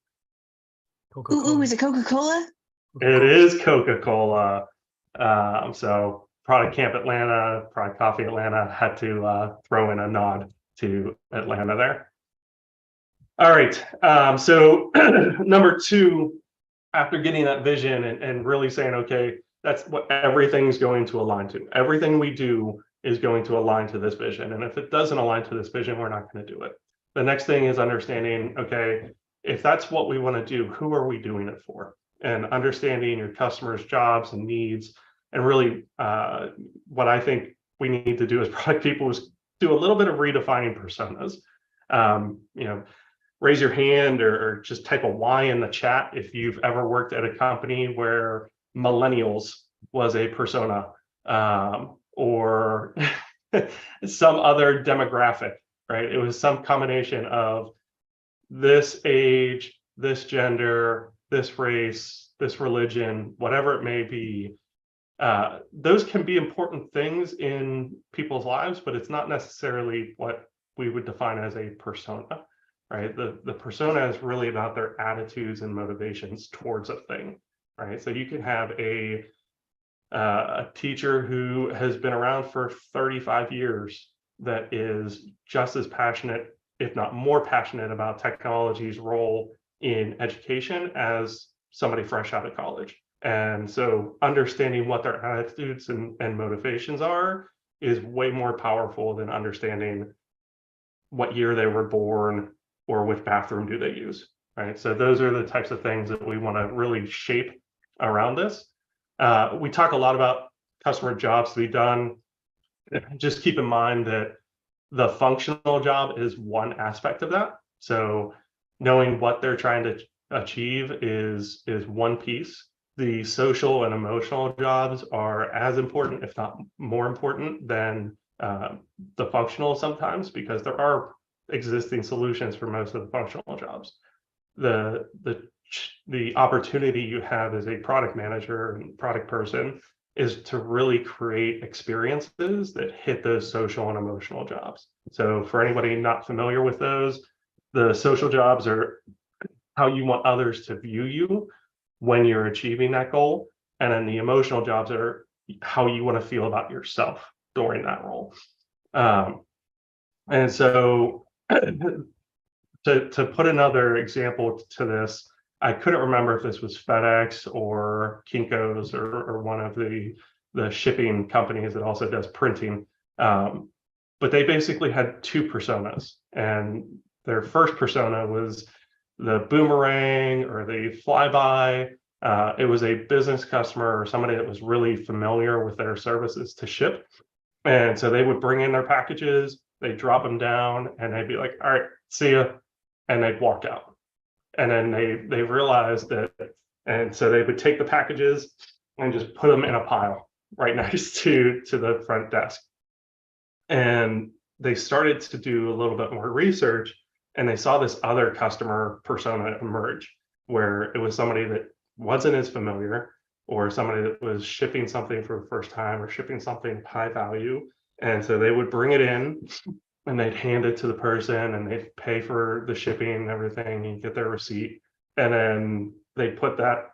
Ooh, is it Coca-Cola? It is Coca-Cola. So Product Camp Atlanta, Product Coffee Atlanta had to throw in a nod to Atlanta there. All right. So number two, after getting that vision and really saying, okay, that's what everything's going to align to. Everything we do is going to align to this vision. And if it doesn't align to this vision, we're not going to do it. The next thing is understanding, okay, if that's what we want to do, who are we doing it for? And understanding your customers' jobs and needs, And really, what I think we need to do as product people is do a little bit of redefining personas. Raise your hand or just type a Y in the chat if you've ever worked at a company where millennials was a persona, or some other demographic, right? It was some combination of this age, this gender, this race, this religion, whatever it may be. Those can be important things in people's lives, but it's not necessarily what we would define as a persona, right? The persona is really about their attitudes and motivations towards a thing, right? So you can have a teacher who has been around for 35 years that is just as passionate, if not more passionate, about technology's role in education as somebody fresh out of college. And so understanding what their attitudes and motivations are is way more powerful than understanding what year they were born or which bathroom do they use, right? So those are the types of things that we want to really shape around this. We talk a lot about customer jobs to be done. Just keep in mind that the functional job is one aspect of that. So knowing what they're trying to achieve is one piece. The social and emotional jobs are as important, if not more important, than the functional sometimes, because there are existing solutions for most of the functional jobs. The opportunity you have as a product manager and product person is to really create experiences that hit those social and emotional jobs. So for anybody not familiar with those, the social jobs are how you want others to view you when you're achieving that goal. And then the emotional jobs are how you want to feel about yourself during that role. And so to put another example to this, I couldn't remember if this was FedEx or Kinko's or one of the shipping companies that also does printing. But they basically had two personas. And their first persona was the boomerang or the flyby. It was a business customer or somebody that was really familiar with their services to ship. And so they would bring in their packages, they'd drop them down, and they'd be like, all right, see ya. And they'd walk out. And then they realized that, and so they would take the packages and just put them in a pile right next to the front desk. And they started to do a little bit more research, and they saw this other customer persona emerge, where it was somebody that wasn't as familiar, or somebody that was shipping something for the first time or shipping something high value. And so they would bring it in and they'd hand it to the person and they'd pay for the shipping and everything and get their receipt. And then they put that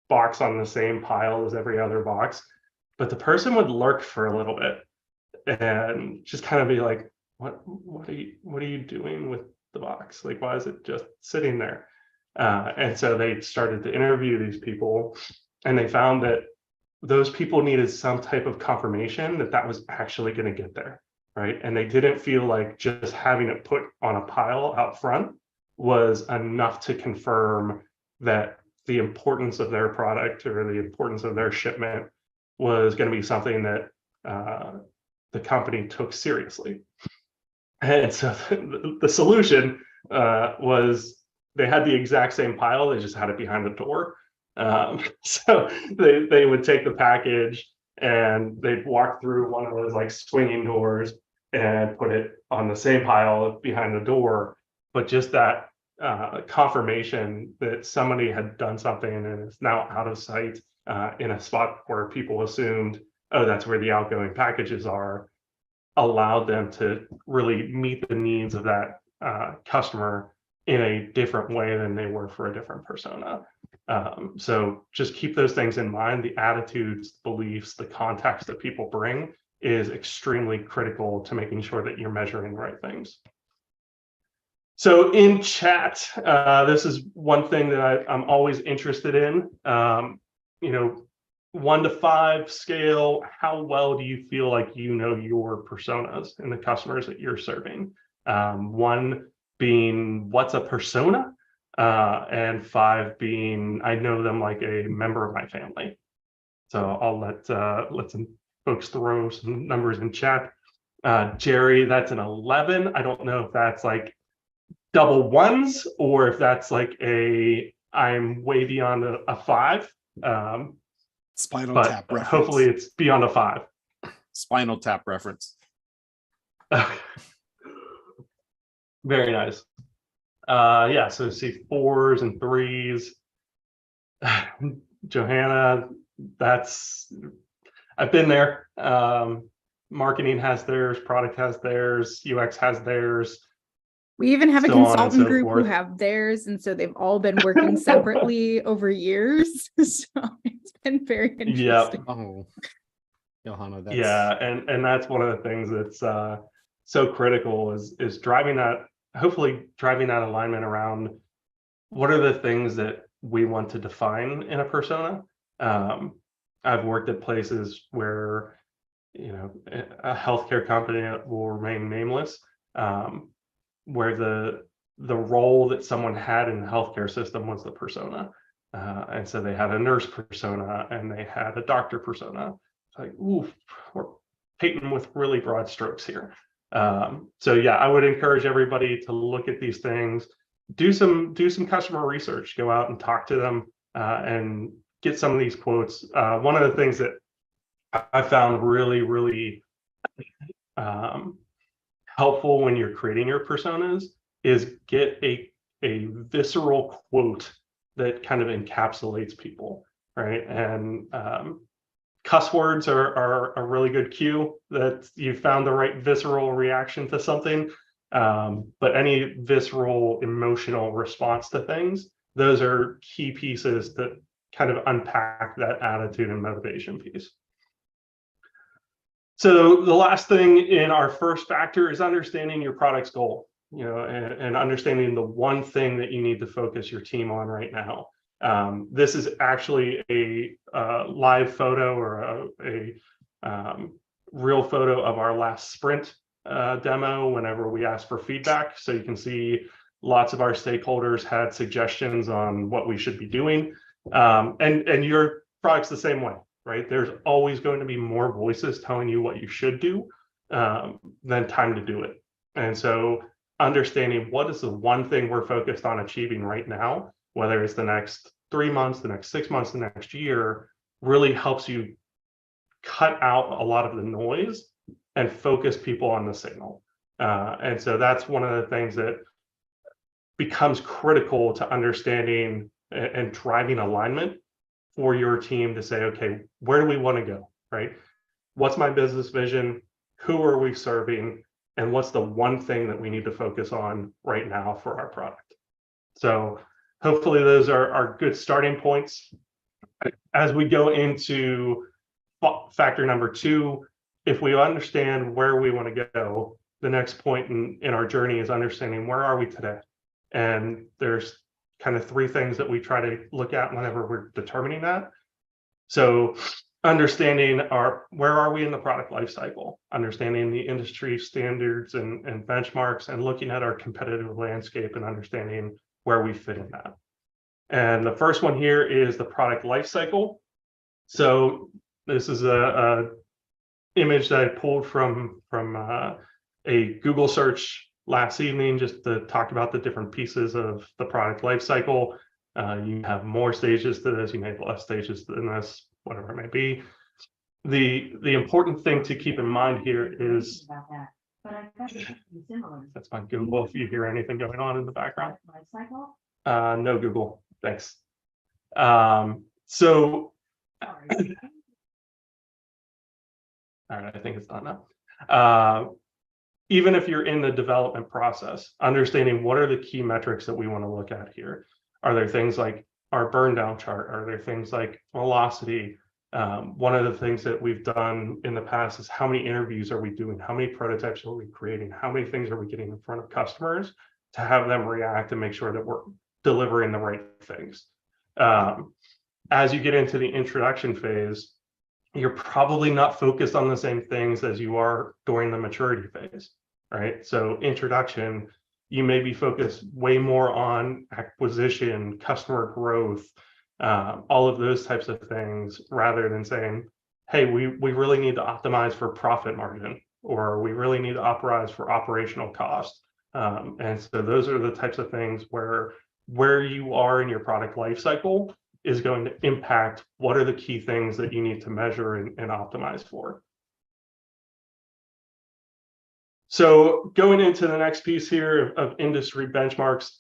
box on the same pile as every other box. But the person would lurk for a little bit and just kind of be like, what are you doing with the box? Like, why is it just sitting there? And so they started to interview these people, and they found that those people needed some type of confirmation that that was actually going to get there, right? And they didn't feel like just having it put on a pile out front was enough to confirm that the importance of their product or the importance of their shipment was going to be something that the company took seriously. And so the solution was they had the exact same pile, they just had it behind the door. So they would take the package and they'd walk through one of those like swinging doors and put it on the same pile behind the door. But just that confirmation that somebody had done something and it's now out of sight in a spot where people assumed, oh, that's where the outgoing packages are, allowed them to really meet the needs of that customer in a different way than they were for a different persona. So just keep those things in mind. The attitudes, beliefs, the context that people bring is extremely critical to making sure that you're measuring the right things. So in chat, this is one thing that I'm always interested in. 1 to 5 scale, how well do you feel like you know your personas and the customers that you're serving? 1 being, what's a persona? And 5 being, I know them like a member of my family. So I'll let some folks throw some numbers in chat. Jerry, that's an 11. I don't know if that's like double ones or if that's like I'm way beyond a 5. Spinal Tap reference. Hopefully it's beyond a 5. Spinal Tap reference. Very nice. Yeah, so see 4s and 3s. Johanna, I've been there. Marketing has theirs, product has theirs, UX has theirs. We even have a so on and consultant so group who forth. have theirs, and so they've all been working separately over years. So it's been very interesting. Yep. Oh, Johanna, that's Yeah, and that's one of the things that's so critical is driving that, hopefully driving that alignment around what are the things that we want to define in a persona. I've worked at places where, you know, a healthcare company will remain nameless, where the role that someone had in the healthcare system was the persona. And so they had a nurse persona and they had a doctor persona. It's like, oof, we're painting with really broad strokes here. So yeah, I would encourage everybody to look at these things, do some customer research, go out and talk to them, and get some of these quotes. One of the things that I found really helpful when you're creating your personas is get a visceral quote that kind of encapsulates people, right? And cuss words are a really good cue that you found the right visceral reaction to something. But any visceral emotional response to things, those are key pieces that kind of unpack that attitude and motivation piece. So the last thing in our first factor is understanding your product's goal, you know, and understanding the one thing that you need to focus your team on right now. This is actually a live photo or a real photo of our last sprint demo whenever we asked for feedback. So you can see lots of our stakeholders had suggestions on what we should be doing. And your product's the same way, right? There's always going to be more voices telling you what you should do than time to do it. And so understanding what is the one thing we're focused on achieving right now, whether it's the next 3 months, the next 6 months, the next year, really helps you cut out a lot of the noise and focus people on the signal. And so that's one of the things that becomes critical to understanding and driving alignment for your team to say, okay, where do we want to go, right? What's my business vision? Who are we serving? And what's the one thing that we need to focus on right now for our product? So hopefully those are good starting points. As we go into factor number 2, if we understand where we want to go, the next point in our journey is understanding where are we today? And there's kind of 3 things that we try to look at whenever we're determining that. So understanding where are we in the product lifecycle, understanding the industry standards and benchmarks, and looking at our competitive landscape and understanding where we fit in that. And the first one here is the product lifecycle. So this is a image that I pulled from a Google search last evening, just to talk about the different pieces of the product lifecycle. You have more stages to this, you may have less stages than this, whatever it may be. The important thing to keep in mind here is, that's my Google, if you hear anything going on in the background. No Google, thanks. So, all right, I think it's done now. Even if you're in the development process, understanding what are the key metrics that we want to look at here. Are there things like our burn down chart? Are there things like velocity? One of the things that we've done in the past is how many interviews are we doing? How many prototypes are we creating? How many things are we getting in front of customers to have them react and make sure that we're delivering the right things? As you get into the introduction phase, you're probably not focused on the same things as you are during the maturity phase, right? So introduction, you may be focused way more on acquisition, customer growth, all of those types of things, rather than saying, hey, we really need to optimize for profit margin, or we really need to optimize for operational cost. And so those are the types of things where you are in your product life cycle is going to impact what are the key things that you need to measure and optimize for. So going into the next piece here of industry benchmarks,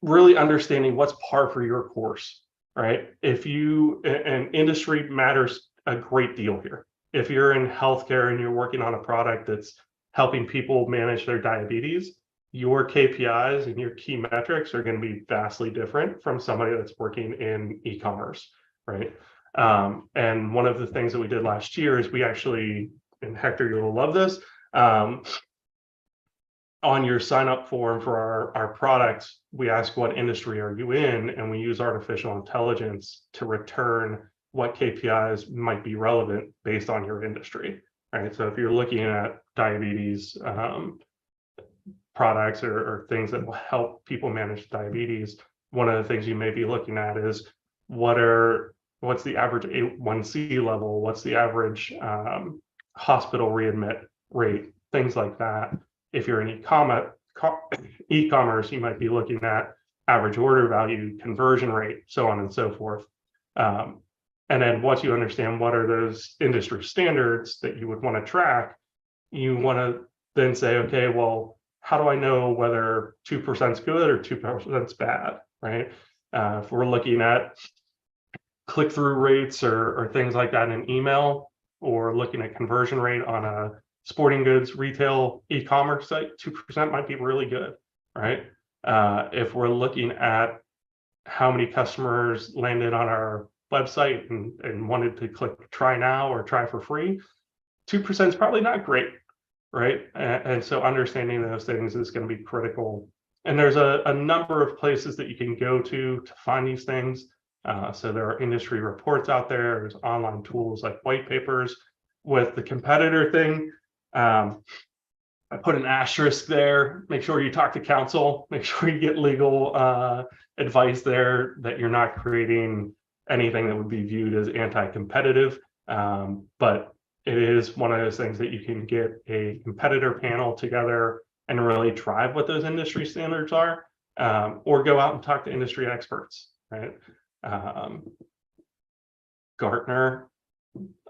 really understanding what's par for your course, right? And industry matters a great deal here. If you're in healthcare and you're working on a product that's helping people manage their diabetes, your KPIs and your key metrics are going to be vastly different from somebody that's working in e-commerce, right? And one of the things that we did last year is we actually, and Hector, you'll love this, on your sign up form for our products, we ask what industry are you in, and we use artificial intelligence to return what KPIs might be relevant based on your industry, right? So if you're looking at diabetes products or things that will help people manage diabetes, one of the things you may be looking at is what's the average A1C level, what's the average hospital readmit rate, things like that. If you're in e-commerce, you might be looking at average order value, conversion rate, so on and so forth. And then once you understand what are those industry standards that you would want to track, you want to then say, okay, well, how do I know whether 2% is good or 2% is bad, right? If we're looking at click-through rates or things like that in email, or looking at conversion rate on a sporting goods retail e-commerce site, 2% might be really good, right? If we're looking at how many customers landed on our website and wanted to click try now or try for free, 2% is probably not great, right? And so understanding those things is going to be critical. And there's a number of places that you can go to find these things. So there are industry reports out there. There's online tools like white papers. With the competitor thing, I put an asterisk there. Make sure you talk to counsel. Make sure you get legal advice there, that you're not creating anything that would be viewed as anti-competitive. But it is one of those things that you can get a competitor panel together and really drive what those industry standards are, or go out and talk to industry experts, right? Gartner,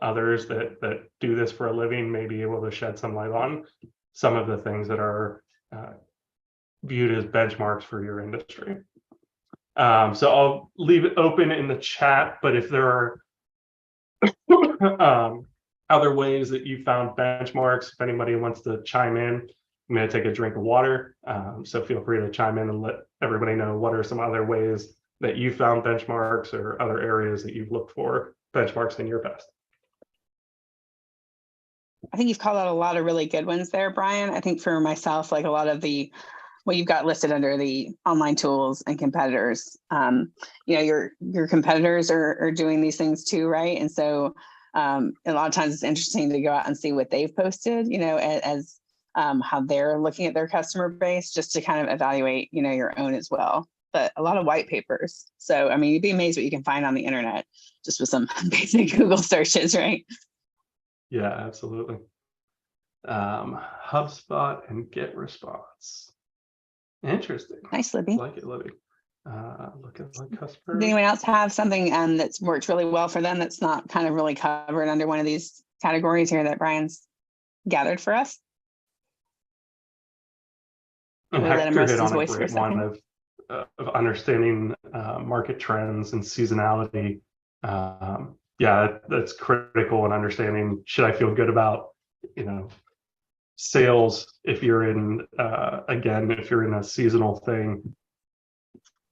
others that do this for a living may be able to shed some light on some of the things that are viewed as benchmarks for your industry. So I'll leave it open in the chat, but if there are other ways that you found benchmarks, if anybody wants to chime in, I'm going to take a drink of water. So feel free to chime in and let everybody know what are some other ways that you found benchmarks or other areas that you've looked for benchmarks in your past. I think you've called out a lot of really good ones there, Brian. I think for myself, like a lot of what you've got listed under the online tools and competitors, your competitors are doing these things too, right? And so a lot of times it's interesting to go out and see what they've posted, as how they're looking at their customer base, just to kind of evaluate, your own as well. But a lot of white papers. So, I mean, you'd be amazed what you can find on the internet just with some basic Google searches, right? Yeah, absolutely. HubSpot and GetResponse. Interesting. Nice, Libby. Like it, Libby. Look at my customer. Does anyone else have something that's worked really well for them that's not kind of really covered under one of these categories here that Brian's gathered for us? And Hector hit on a great one of understanding market trends and seasonality. Yeah, that's critical in understanding, should I feel good about, sales if you're in, again, if you're in a seasonal thing.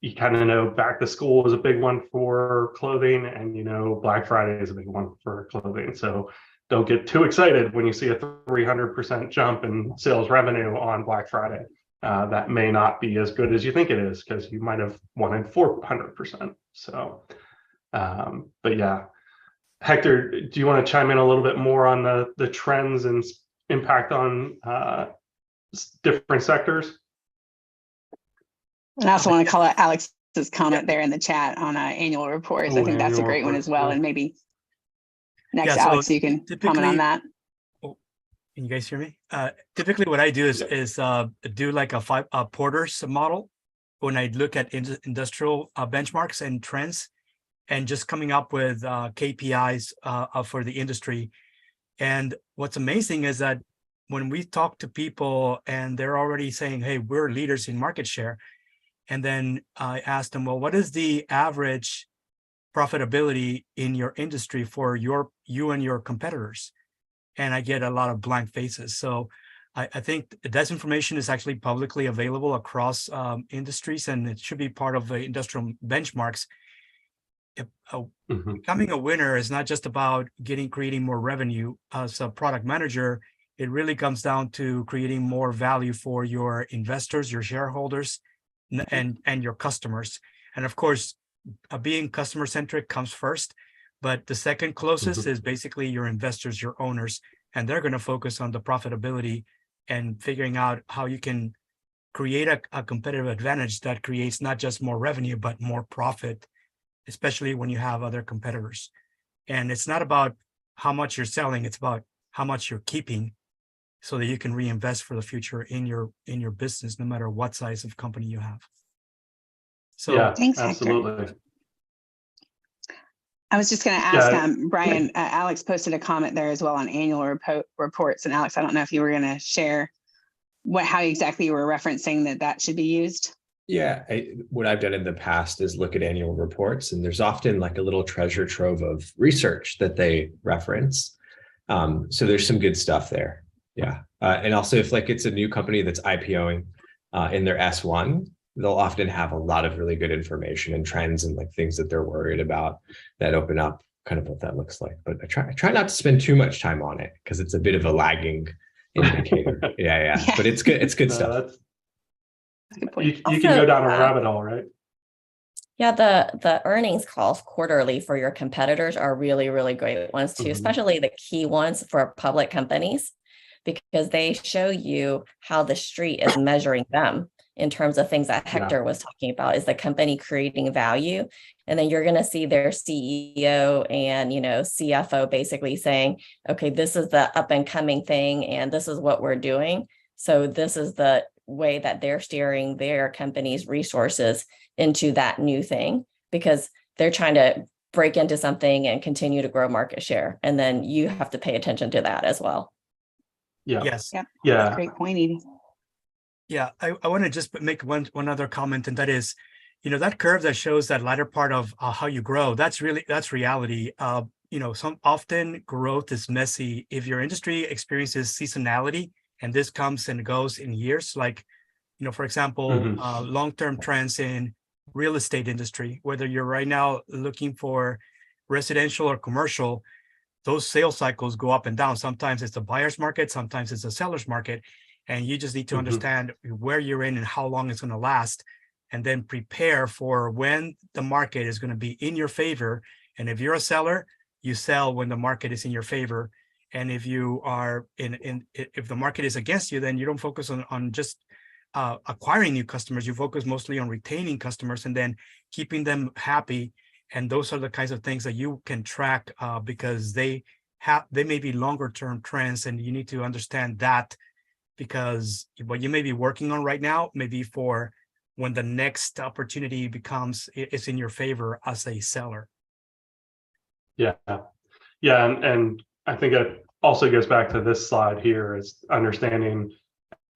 You kind of know back to school is a big one for clothing, and Black Friday is a big one for clothing. So don't get too excited when you see a 300% jump in sales revenue on Black Friday. That may not be as good as you think it is, because you might have wanted 400%. So, but yeah, Hector, do you want to chime in a little bit more on the trends and impact on different sectors? And I also want to call out Alex comment there in the chat on annual reports. I think that's a great one as well. And maybe next, Yeah, so Alex, you can comment on that. Oh, can you guys hear me? Typically what I do is do like a Porter's model when I look at industrial benchmarks and trends, and just coming up with KPIs for the industry. And what's amazing is that when we talk to people and they're already saying, hey, we're leaders in market share. And then I asked them, well, what is the average profitability in your industry for you and your competitors? And I get a lot of blank faces. So I think that information is actually publicly available across industries, and it should be part of the industrial benchmarks. Becoming a winner is not just about creating more revenue. As a product manager, it really comes down to creating more value for your investors, your shareholders, and your customers. And of course, being customer centric comes first, but the second closest is basically your investors, your owners, and they're going to focus on the profitability and figuring out how you can create a competitive advantage that creates not just more revenue, but more profit, especially when you have other competitors. And it's not about how much you're selling, it's about how much you're keeping, so that you can reinvest for the future in your business, no matter what size of company you have. So yeah, thanks, absolutely. Hector. I was just going to ask Brian, Alex posted a comment there as well on annual reports. And Alex, I don't know if you were going to share how exactly you were referencing that should be used. Yeah, what I've done in the past is look at annual reports, and there's often like a little treasure trove of research that they reference. So there's some good stuff there. Yeah. And also if like it's a new company that's IPOing in their S1, they'll often have a lot of really good information and trends and like things that they're worried about that open up kind of what that looks like. But I try not to spend too much time on it because it's a bit of a lagging indicator. Yeah. But it's good. It's good stuff. You can go down a rabbit hole, right? Yeah, the earnings calls quarterly for your competitors are really, really great ones too, especially the key ones for public companies, because they show you how the street is measuring them in terms of things that Hector was talking about. Is the company creating value? And then you're going to see their CEO and, CFO basically saying, okay, this is the up and coming thing, and this is what we're doing. So this is the way that they're steering their company's resources into that new thing, because they're trying to break into something and continue to grow market share. And then you have to pay attention to that as well. Yeah. Yes. Yeah. Great point, Edie. I want to just make one other comment, and that is, that curve that shows that latter part of how you grow, that's reality. Some often growth is messy. If your industry experiences seasonality, and this comes and goes in years, like, for example, long-term trends in real estate industry, whether you're right now looking for residential or commercial, those sales cycles go up and down. Sometimes it's a buyer's market, sometimes it's a seller's market. And you just need to understand where you're in and how long it's going to last, and then prepare for when the market is going to be in your favor. And if you're a seller, you sell when the market is in your favor. And if you are if the market is against you, then you don't focus on just acquiring new customers. You focus mostly on retaining customers and then keeping them happy. And those are the kinds of things that you can track because they may be longer term trends, and you need to understand that, because what you may be working on right now may be for when the next opportunity is in your favor as a seller. Yeah. And I think it also goes back to this slide here, is understanding,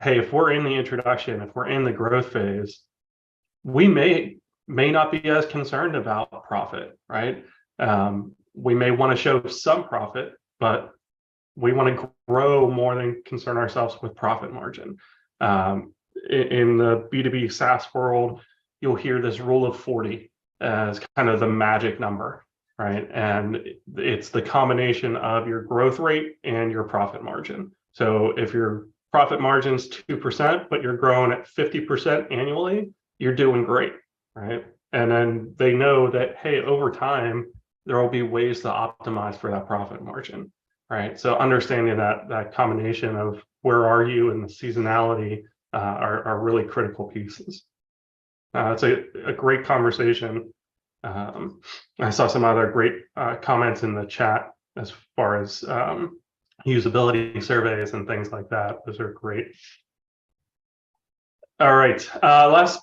hey, if we're in the introduction, if we're in the growth phase, we may not be as concerned about profit, right? We may want to show some profit, but we want to grow more than concern ourselves with profit margin. In the B2B SaaS world, you'll hear this rule of 40 as kind of the magic number, right? And it's the combination of your growth rate and your profit margin. So if your profit margin's 2%, but you're growing at 50% annually, you're doing great, right? And then they know that, hey, over time, there will be ways to optimize for that profit margin. Right. So understanding that combination of where are you and the seasonality are really critical pieces. It's a great conversation. I saw some other great comments in the chat as far as usability surveys and things like that. Those are great. All right, last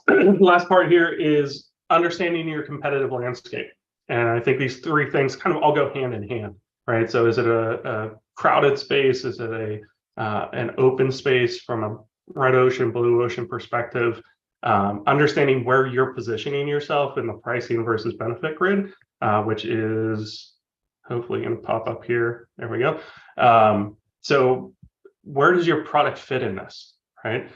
part here is understanding your competitive landscape. And I think these three things kind of all go hand in hand, right? So is it a crowded space? Is it an open space from a red ocean, blue ocean perspective? Understanding where you're positioning yourself in the pricing versus benefit grid, which is hopefully going to pop up here. There we go. So where does your product fit in this, right?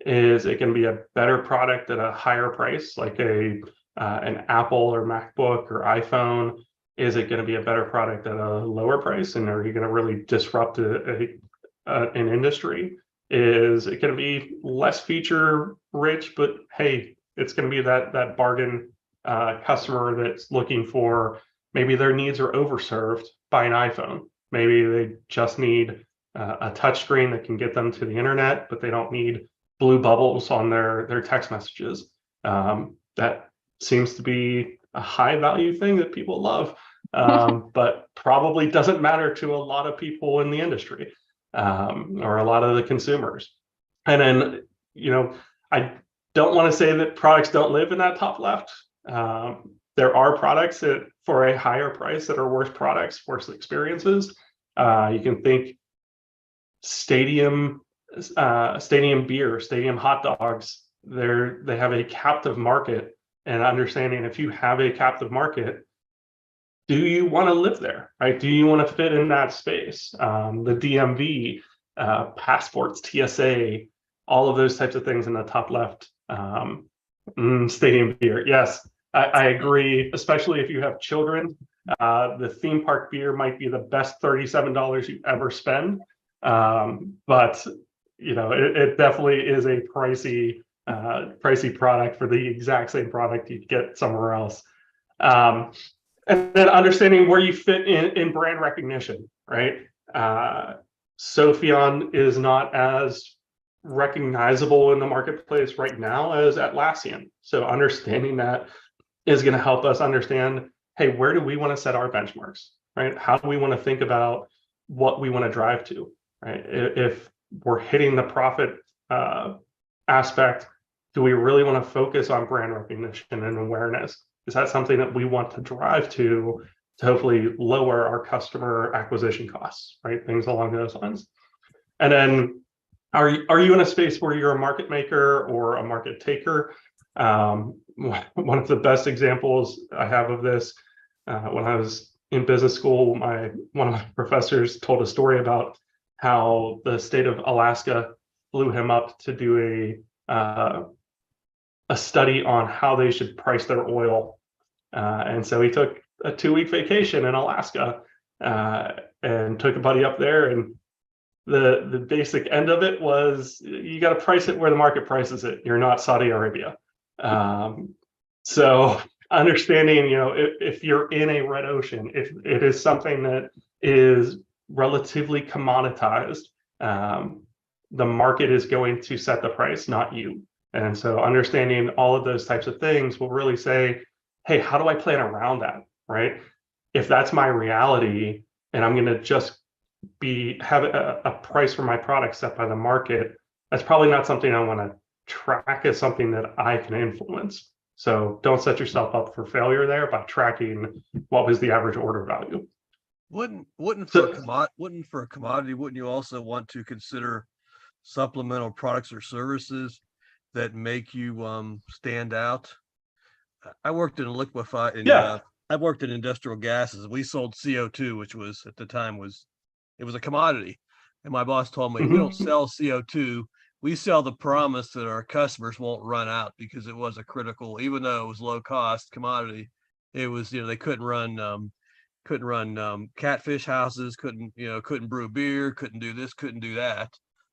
Is it going to be a better product at a higher price, like an Apple or MacBook or iPhone? Is it going to be a better product at a lower price? And are you going to really disrupt an industry? Is it going to be less feature rich, but hey, it's going to be that bargain customer that's looking for, maybe their needs are overserved by an iPhone. Maybe they just need a touchscreen that can get them to the internet, but they don't need blue bubbles on their text messages. That seems to be a high value thing that people love, but probably doesn't matter to a lot of people in the industry. Or a lot of the consumers. And then, I don't want to say that products don't live in that top left. There are products that for a higher price that are worse products, worse experiences. You can think stadium beer, stadium hot dogs. They have a captive market, and understanding if you have a captive market, do you want to live there, right? Do you want to fit in that space? The DMV, passports, TSA, all of those types of things in the top left. Stadium beer, yes, I agree, especially if you have children. The theme park beer might be the best $37 you ever spend, but it definitely is a pricey product for the exact same product you'd get somewhere else. And then understanding where you fit in brand recognition, right? Sopheon is not as recognizable in the marketplace right now as Atlassian. So understanding that is going to help us understand, hey, where do we want to set our benchmarks, right? How do we want to think about what we want to drive to, right? If we're hitting the profit aspect, do we really want to focus on brand recognition and awareness? Is that something that we want to drive to hopefully lower our customer acquisition costs, right? Things along those lines. And then, are you in a space where you're a market maker or a market taker? One of the best examples I have of this, when I was in business school, one of my professors told a story about how the state of Alaska flew him up to do a study on how they should price their oil. And so he took a 2-week vacation in Alaska and took a buddy up there. And the basic end of it was, you got to price it where the market prices it. You're not Saudi Arabia. So understanding, if you're in a red ocean, if it is something that is relatively commoditized, the market is going to set the price, not you. And so understanding all of those types of things will really say, hey, how do I plan around that, right? If that's my reality and I'm going to just have a price for my product set by the market, that's probably not something I want to track as something that I can influence. So don't set yourself up for failure there by tracking what was the average order value. Wouldn't for a commodity, wouldn't you also want to consider supplemental products or services that make you stand out? I worked in I worked in industrial gases. We sold CO2, which was at the time it was a commodity. And my boss told me, we don't sell CO2. We sell the promise that our customers won't run out, because it was a critical, even though it was low cost commodity, it was, they couldn't run catfish houses, couldn't brew beer, couldn't do this, couldn't do that.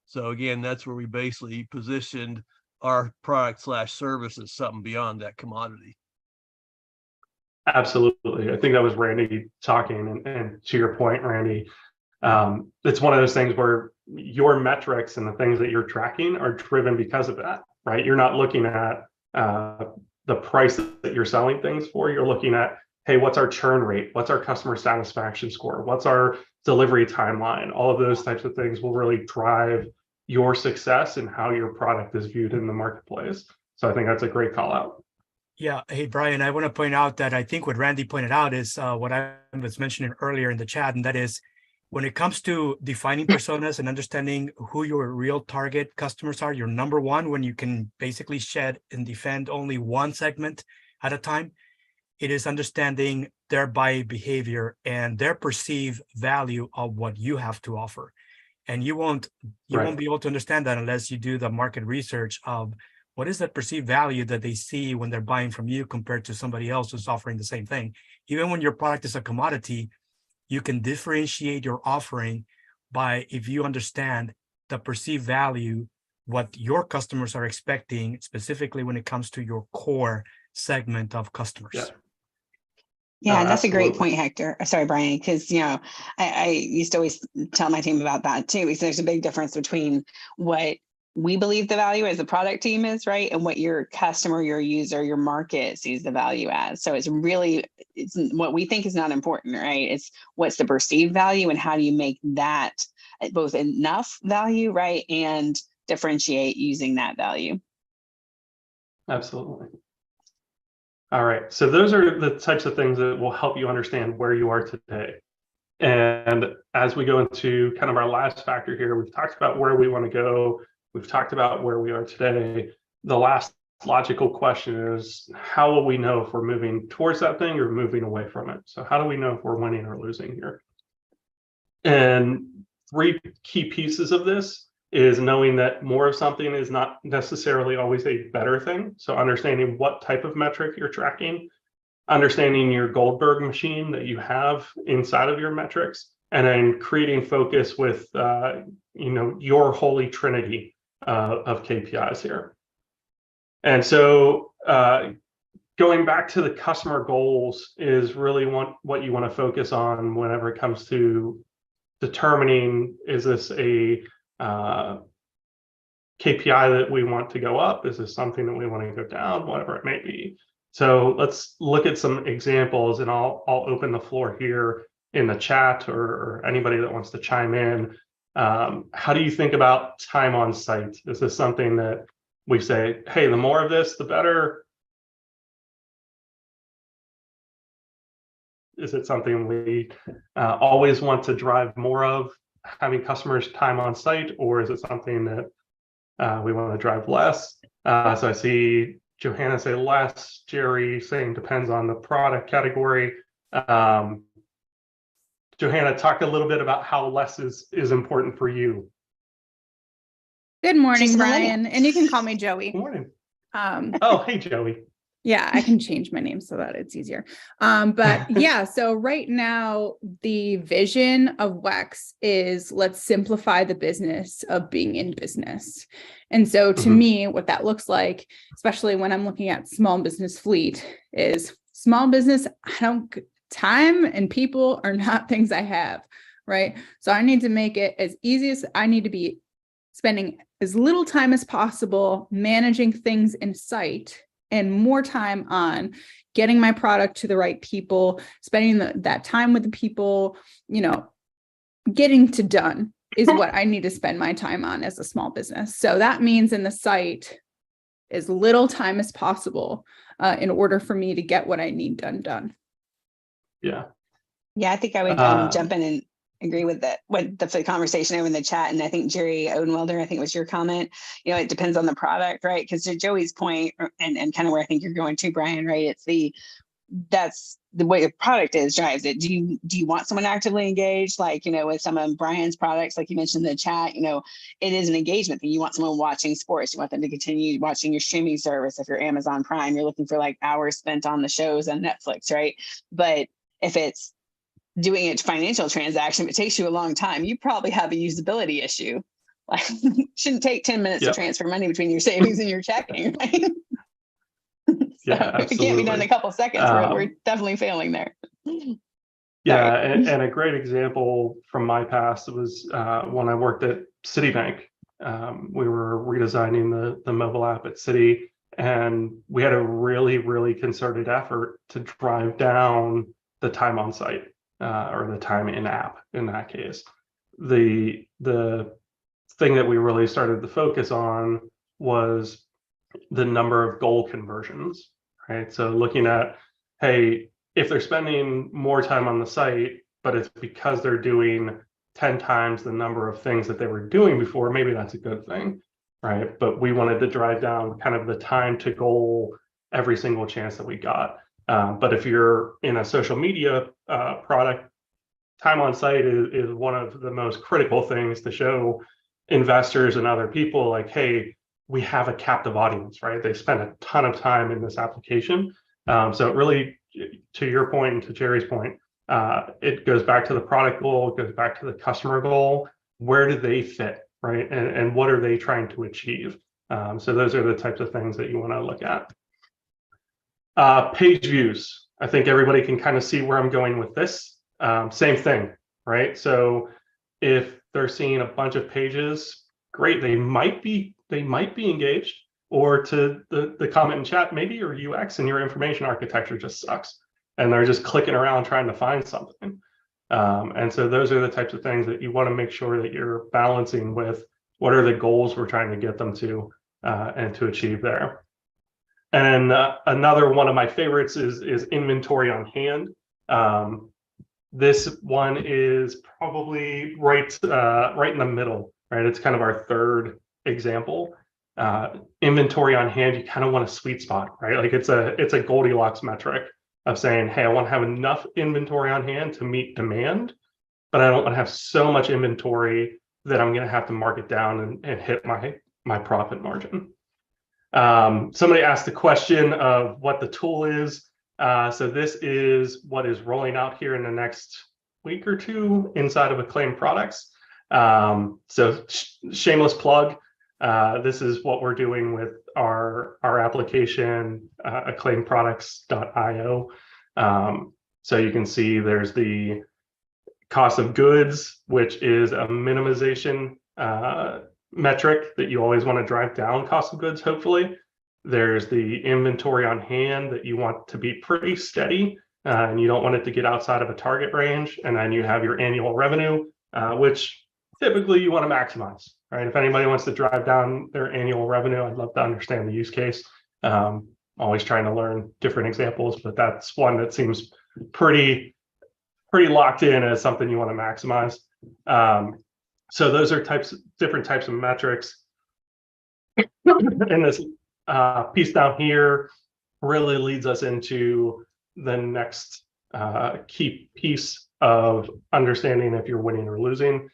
So again, that's where we basically positioned our product / service as something beyond that commodity. Absolutely. I think that was Randy talking, and to your point, Randy, it's one of those things where your metrics and the things that you're tracking are driven because of that, right? You're not looking at the price that you're selling things for. You're looking at, hey, what's our churn rate? What's our customer satisfaction score? What's our delivery timeline? All of those types of things will really drive your success and how your product is viewed in the marketplace. So I think that's a great call out. Yeah. Hey, Brian, I want to point out that I think what Randy pointed out is what I was mentioning earlier in the chat, and that is when it comes to defining personas and understanding who your real target customers are, your number one, when you can basically shed and defend only one segment at a time, it is understanding their buy behavior and their perceived value of what you have to offer. And you won't be able to understand that unless you do the market research of what is that perceived value that they see when they're buying from you compared to somebody else who's offering the same thing. Even when your product is a commodity, you can differentiate your offering by, if you understand the perceived value, what your customers are expecting, specifically when it comes to your core segment of customers. Yeah, that's a great point, Hector. Sorry, Brian, because, I used to always tell my team about that too, because there's a big difference between what we believe the value as a product team is, right? And what your customer, your user, your market sees the value as. So it's what we think is not important, right? It's what's the perceived value and how do you make that both enough value, right? And differentiate using that value. Absolutely. All right. So those are the types of things that will help you understand where you are today. And as we go into kind of our last factor here, we've talked about where we want to go. We've talked about where we are today. The last logical question is, how will we know if we're moving towards that thing or moving away from it? So how do we know if we're winning or losing here? And 3 key pieces of this is knowing that more of something is not necessarily always a better thing. So understanding what type of metric you're tracking, understanding your Goldberg machine that you have inside of your metrics, and then creating focus with your holy trinity of KPIs here. And so going back to the customer goals is really what you want to focus on whenever it comes to determining, is this a KPI that we want to go up? Is this something that we want to go down? Whatever it may be. So let's look at some examples, and I'll open the floor here in the chat or anybody that wants to chime in. How do you think about time on site? Is this something that we say, hey, the more of this, the better? Is it something we always want to drive more of, having customers time on site, or is it something that we want to drive less? So I see Johanna say less, Jerry saying depends on the product category. Johanna, talk a little bit about how less is important for you. Good morning, Brian. And you can call me Joey. Good morning. Oh, hey, Joey. Yeah, I can change my name so that it's easier. But yeah, so right now, the vision of WEX is let's simplify the business of being in business. And so to me, what that looks like, especially when I'm looking at small business fleet, is small business, time and people are not things I have, right? So I need to make it as easy as I need to be spending as little time as possible managing things in sight and more time on getting my product to the right people, spending that time with the people, getting to done is what I need to spend my time on as a small business. So that means in the site, as little time as possible in order for me to get what I need done. Yeah. Yeah, I think I would jump in and agree with that, with the conversation over in the chat. And I think Jerry Odenwelder, I think was your comment, it depends on the product, right? Because to Joey's point, and kind of where I think you're going to, Brian, right? That's the way the product drives it. Do you want someone actively engaged? Like, with some of Brian's products, like you mentioned in the chat, it is an engagement thing. You want someone watching sports. You want them to continue watching your streaming service. If you're Amazon Prime, you're looking for like hours spent on the shows on Netflix, right? But if it's doing a financial transaction, it takes you a long time, you probably have a usability issue. Like, shouldn't take 10 minutes to transfer money between your savings and your checking, right? Yeah, if it can't be done in a couple seconds, we're definitely failing there. Yeah, and a great example from my past was when I worked at Citibank. We were redesigning the mobile app at Citi, And we had a really concerted effort to drive down the time on site, or the time in app in that case. The thing that we really started to focus on was the number of goal conversions, right? So looking at, hey, if they're spending more time on the site, but it's because they're doing 10 times the number of things that they were doing before, maybe that's a good thing, right? But we wanted to drive down kind of the time to goal every single chance that we got. But if you're in a social media product, time on site is one of the most critical things to show investors and other people like, hey, we have a captive audience, right? They spend a ton of time in this application. So it really, to your point and to Jerry's point, it goes back to the product goal, it goes back to the customer goal. Where do they fit, right? And what are they trying to achieve? So those are the types of things that you want to look at. Page views. I think everybody can kind of see where I'm going with this. Same thing, right? So if they're seeing a bunch of pages, great, they might be engaged. Or to the comment in chat, maybe your UX and your information architecture just sucks and they're just clicking around trying to find something. And so those are the types of things that you want to make sure that you're balancing with what are the goals we're trying to get them to and to achieve there. And another one of my favorites is inventory on hand. This one is probably right in the middle, right? It's kind of our third example. Inventory on hand, you kind of want a sweet spot, right? Like it's a Goldilocks metric of saying, hey, I want to have enough inventory on hand to meet demand, but I don't want to have so much inventory that I'm going to have to mark it down and hit my profit margin. Somebody asked the question of what the tool is. So this is what is rolling out here in the next week or two inside of Acclaim Products. So shameless plug. This is what we're doing with our application, acclaimproducts.io. So you can see there's the cost of goods, which is a minimization metric that you always want to drive down cost of goods, hopefully. There's the inventory on hand that you want to be pretty steady, and you don't want it to get outside of a target range. And then you have your annual revenue, which typically you want to maximize, right? If anybody wants to drive down their annual revenue, I'd love to understand the use case. Always trying to learn different examples, but that's one that seems pretty locked in as something you want to maximize. So those are different types of metrics. And this piece down here really leads us into the next key piece of understanding if you're winning or losing.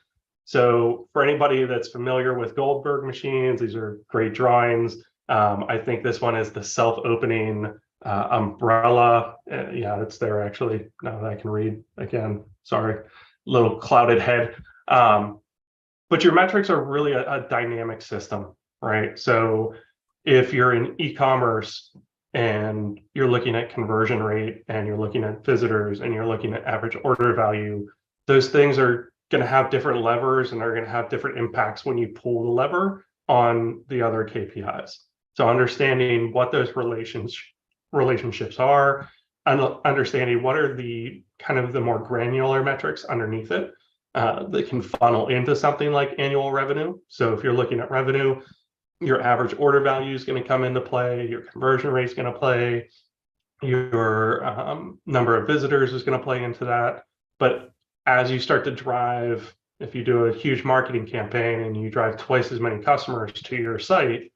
So for anybody that's familiar with Goldberg machines, these are great drawings. I think this one is the self-opening umbrella. Yeah, it's there actually, now that I can read again, sorry, little clouded head. But your metrics are really a dynamic system, right? So if you're in e-commerce and you're looking at conversion rate and you're looking at visitors and you're looking at average order value, those things are going to have different levers and are going to have different impacts when you pull the lever on the other KPIs. So understanding what those relationships are, and understanding what are the kind of the more granular metrics underneath it that can funnel into something like annual revenue. So if you're looking at revenue, your average order value is going to come into play, your conversion rate is going to play, your number of visitors is going to play into that. But as you start to drive, if you do a huge marketing campaign and you drive twice as many customers to your site,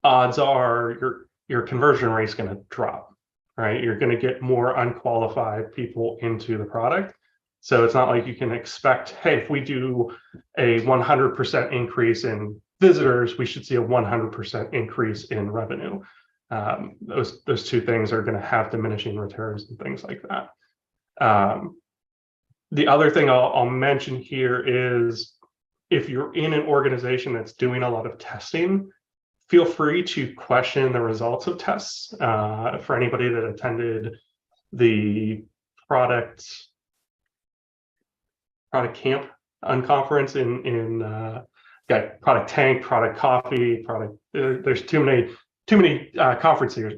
odds are your conversion rate is going to drop, right? You're going to get more unqualified people into the product. So it's not like you can expect, hey, if we do a 100% increase in visitors, we should see a 100% increase in revenue. Those two things are going to have diminishing returns and things like that. The other thing I'll mention here is if you're in an organization that's doing a lot of testing, feel free to question the results of tests. For anybody that attended the product camp unconference in got product tank, product coffee, there's too many too many conferences,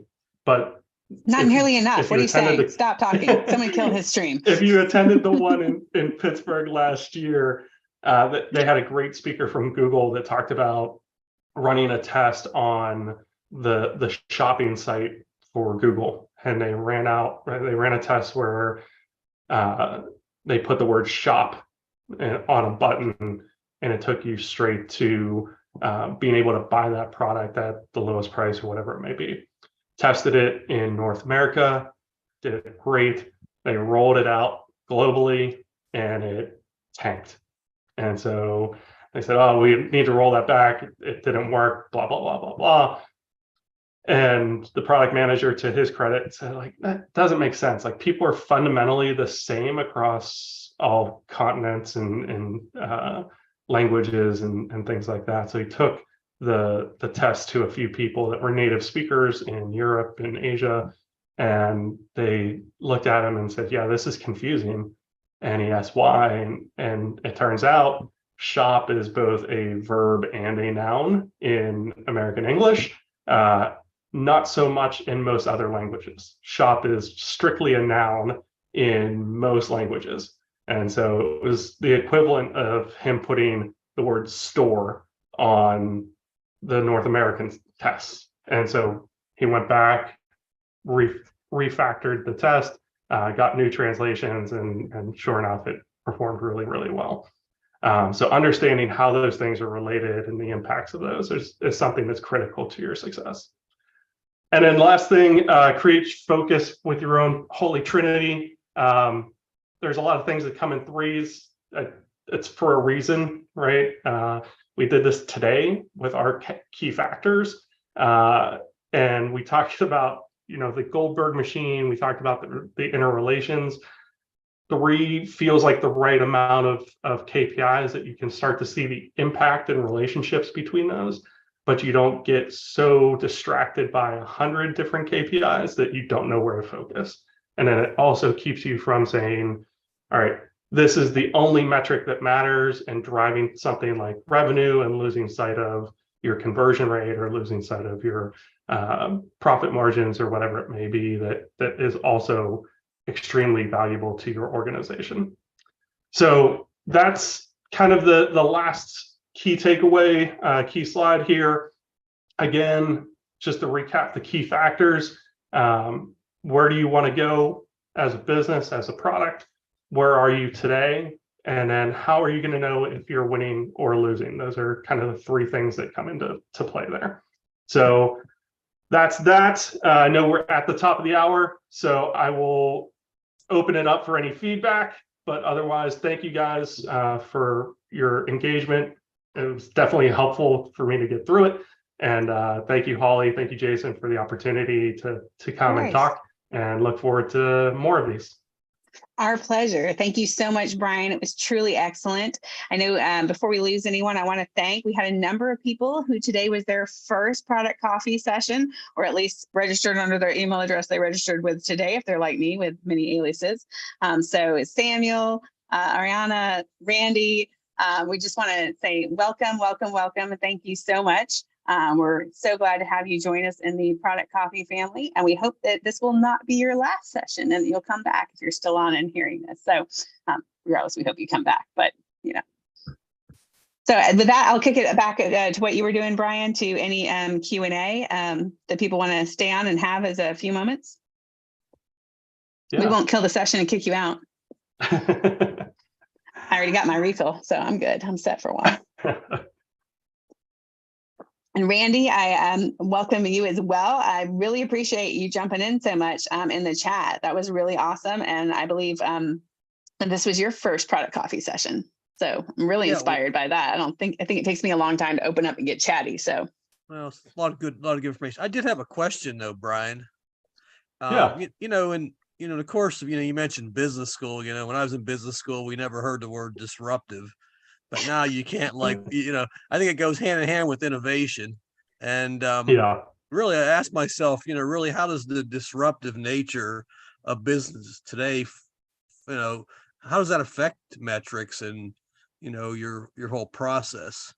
but Not nearly enough. if What you are you attended saying? Stop talking. Someone kill his stream. if you attended the one in Pittsburgh last year, they had a great speaker from Google that talked about running a test on the shopping site for Google, and they ran a test where they put the word shop on a button, and it took you straight to being able to buy that product at the lowest price or whatever it may be. Tested it in North America, did it great. They rolled it out globally, and it tanked. And so they said, oh, we need to roll that back. It didn't work, blah, blah, blah, blah, blah. And the product manager, to his credit, said, like, that doesn't make sense. Like, people are fundamentally the same across all continents and languages and things like that. So he took the test to a few people that were native speakers in Europe and Asia, and they looked at him and said, yeah, this is confusing. And he asked why, and it turns out shop is both a verb and a noun in American English, not so much in most other languages. Shop is strictly a noun in most languages. And so it was the equivalent of him putting the word store on the North American tests. And so he went back, refactored the test, got new translations, and sure enough, it performed really, really well. So understanding how those things are related and the impacts of those is something that's critical to your success. And then last thing, create focus with your own holy trinity. There's a lot of things that come in threes. It's for a reason, right? We did this today with our key factors, and we talked about, the Goldberg machine. We talked about the interrelations. 3 feels like the right amount of KPIs that you can start to see the impact and relationships between those, but you don't get so distracted by 100 different KPIs that you don't know where to focus. And then it also keeps you from saying, all right, this is the only metric that matters, and driving something like revenue and losing sight of your conversion rate or losing sight of your profit margins or whatever it may be that is also extremely valuable to your organization. So that's kind of the last key takeaway, key slide here. Again, just to recap the key factors. Where do you want to go as a business, as a product? Where are you today? And then how are you going to know if you're winning or losing? Those are kind of the 3 things that come into play there. So that's that. I know we're at the top of the hour, so I will open it up for any feedback. But otherwise, thank you guys for your engagement. It was definitely helpful for me to get through it. And thank you, Holly. Thank you, Jason, for the opportunity to come and talk, and look forward to more of these. Our pleasure. Thank you so much, Brian. It was truly excellent. I know before we lose anyone, I want to thank, we had a number of people who today was their first product coffee session, or at least registered under their email address they registered with today, if they're like me with many aliases. So it's Samuel, Ariana, Randy. We just want to say welcome, welcome, welcome, and thank you so much. We're so glad to have you join us in the Product Coffee family, and we hope that this will not be your last session and that you'll come back if you're still on and hearing this. So regardless, we hope you come back, but So with that, I'll kick it back to what you were doing, Brian, to any Q&A that people want to stay on and have as a few moments. Yeah. We won't kill the session and kick you out. I already got my refill, so I'm good. I'm set for a while. And Randy, I welcome you as well. I really appreciate you jumping in so much in the chat. That was really awesome. And I believe that this was your first product coffee session. So I'm really inspired by that. I think it takes me a long time to open up and get chatty. So well, it's a lot of good information. I did have a question though, Brian. Yeah. In the course of, you mentioned business school, when I was in business school, we never heard the word disruptive. But now you can't I think it goes hand in hand with innovation. And really, I asked myself, really, how does the disruptive nature of business today, how does that affect metrics and, your whole process?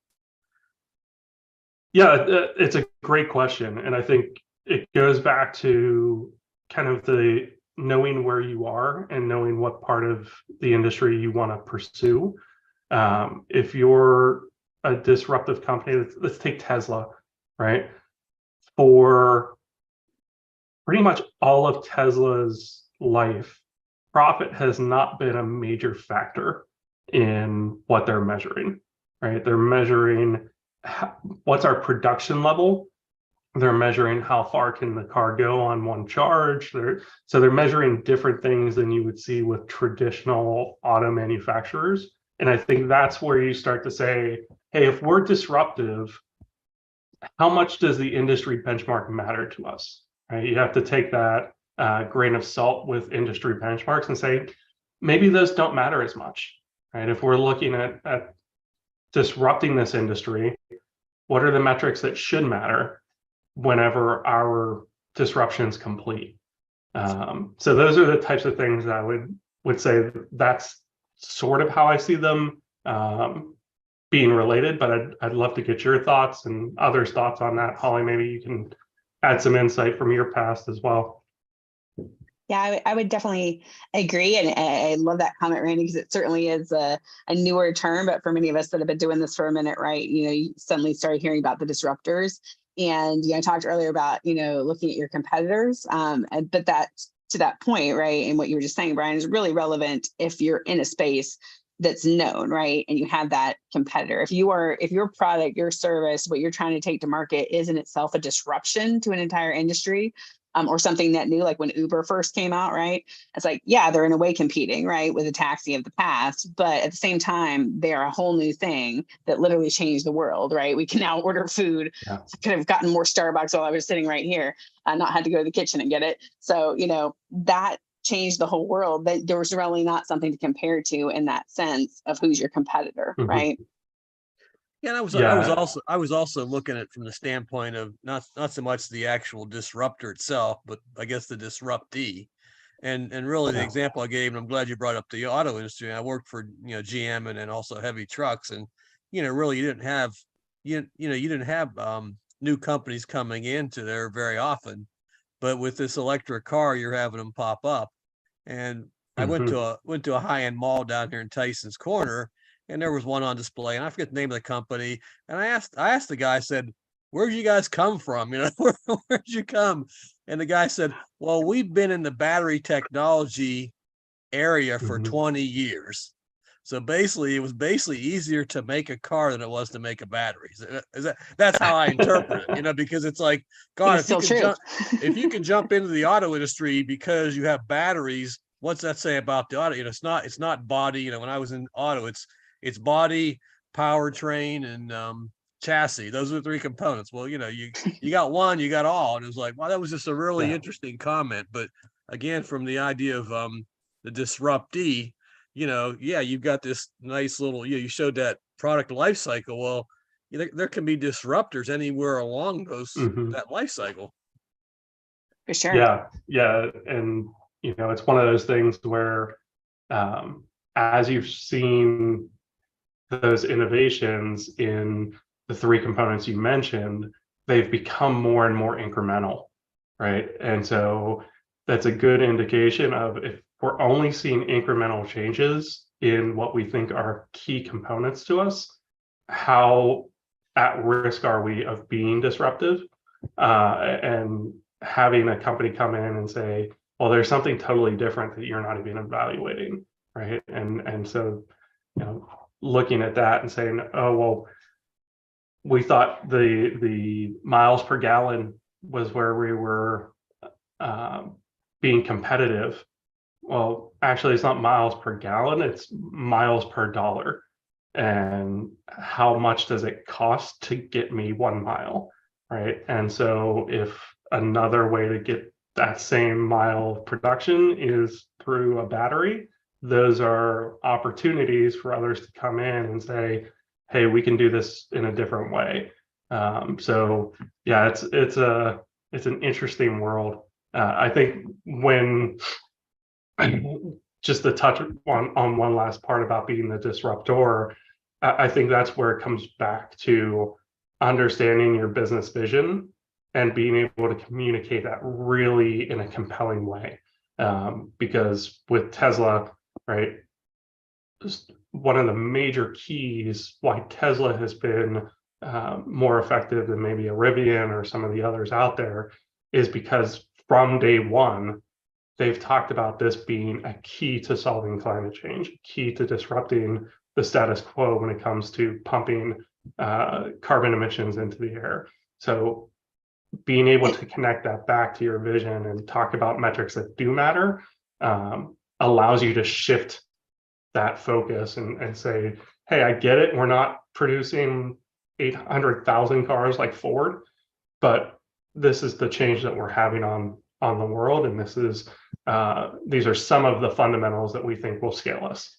Yeah, it's a great question. And I think it goes back to kind of the knowing where you are and knowing what part of the industry you want to pursue. If you're a disruptive company, let's take Tesla, right? For pretty much all of Tesla's life, profit has not been a major factor in what they're measuring, right? They're measuring what's our production level. They're measuring how far can the car go on one charge. So they're measuring different things than you would see with traditional auto manufacturers. And I think that's where you start to say, hey, if we're disruptive, how much does the industry benchmark matter to us? Right? You have to take that grain of salt with industry benchmarks and say, maybe those don't matter as much. Right? If we're looking at disrupting this industry, what are the metrics that should matter whenever our disruption is complete? So those are the types of things that I would say that's sort of how I see them being related, but I'd love to get your thoughts and others' thoughts on that. Holly, maybe you can add some insight from your past as well. Yeah, I would definitely agree. And I love that comment, Randy, because it certainly is a newer term, but for many of us that have been doing this for a minute, right, you suddenly started hearing about the disruptors. And, I talked earlier about, looking at your competitors, but that to that point, right, and what you were just saying, Brian, is really relevant if you're in a space that's known, right? And you have that competitor. If your product, your service, what you're trying to take to market is in itself a disruption to an entire industry, or something that new, like when Uber first came out, right? It's like, yeah, they're in a way competing, right, with a taxi of the past, but at the same time, they are a whole new thing that literally changed the world, right? We can now order food. Yeah. I could have gotten more Starbucks while I was sitting right here, not had to go to the kitchen and get it. So, that changed the whole world. That there was really not something to compare to in that sense of who's your competitor, mm-hmm. right? Yeah, and I was also looking at it from the standpoint of not so much the actual disruptor itself, but I guess the disruptee. And really the example I gave, and I'm glad you brought up the auto industry. I worked for GM and also heavy trucks, and really you didn't have new companies coming into there very often, but with this electric car, you're having them pop up. And I went to a high-end mall down here in Tyson's Corner, and there was one on display, and I forget the name of the company. And I asked the guy, I said, "Where'd you guys come from? Where'd you come?" And the guy said, "Well, we've been in the battery technology area for 20 years. So basically, it was easier to make a car than it was to make a battery." That's how I interpret it, because it's like, God, if you can jump into the auto industry because you have batteries, what's that say about the auto? It's not body. When I was in auto, it's body, powertrain, and chassis. Those are the three components. Well, you got one, you got all. And it was like, wow, that was just a really interesting comment. But again, from the idea of the disruptee, you've got this nice little, you showed that product life cycle. Well, there can be disruptors anywhere along that life cycle. For sure. Yeah. And, it's one of those things where as you've seen those innovations in the three components you mentioned, they've become more and more incremental, right? And so that's a good indication of if we're only seeing incremental changes in what we think are key components to us, how at risk are we of being disruptive? And having a company come in and say, well, there's something totally different that you're not even evaluating, right? And so, looking at that and saying, oh, well, we thought the miles per gallon was where we were being competitive. Well, actually, it's not miles per gallon, it's miles per dollar. And how much does it cost to get me 1 mile, right? And so if another way to get that same mile of production is through a battery, those are opportunities for others to come in and say, hey, we can do this in a different way. So yeah, it's an interesting world. I think when just to touch on one last part about being the disruptor, I think that's where it comes back to understanding your business vision and being able to communicate that really in a compelling way. Because with Tesla, right, just one of the major keys why Tesla has been more effective than maybe a Rivian or some of the others out there is because from day one, they've talked about this being a key to solving climate change, key to disrupting the status quo when it comes to pumping carbon emissions into the air. So being able to connect that back to your vision and talk about metrics that do matter allows you to shift that focus and say, hey, I get it. We're not producing 800,000 cars like Ford, but this is the change that we're having on the world. And this is these are some of the fundamentals that we think will scale us.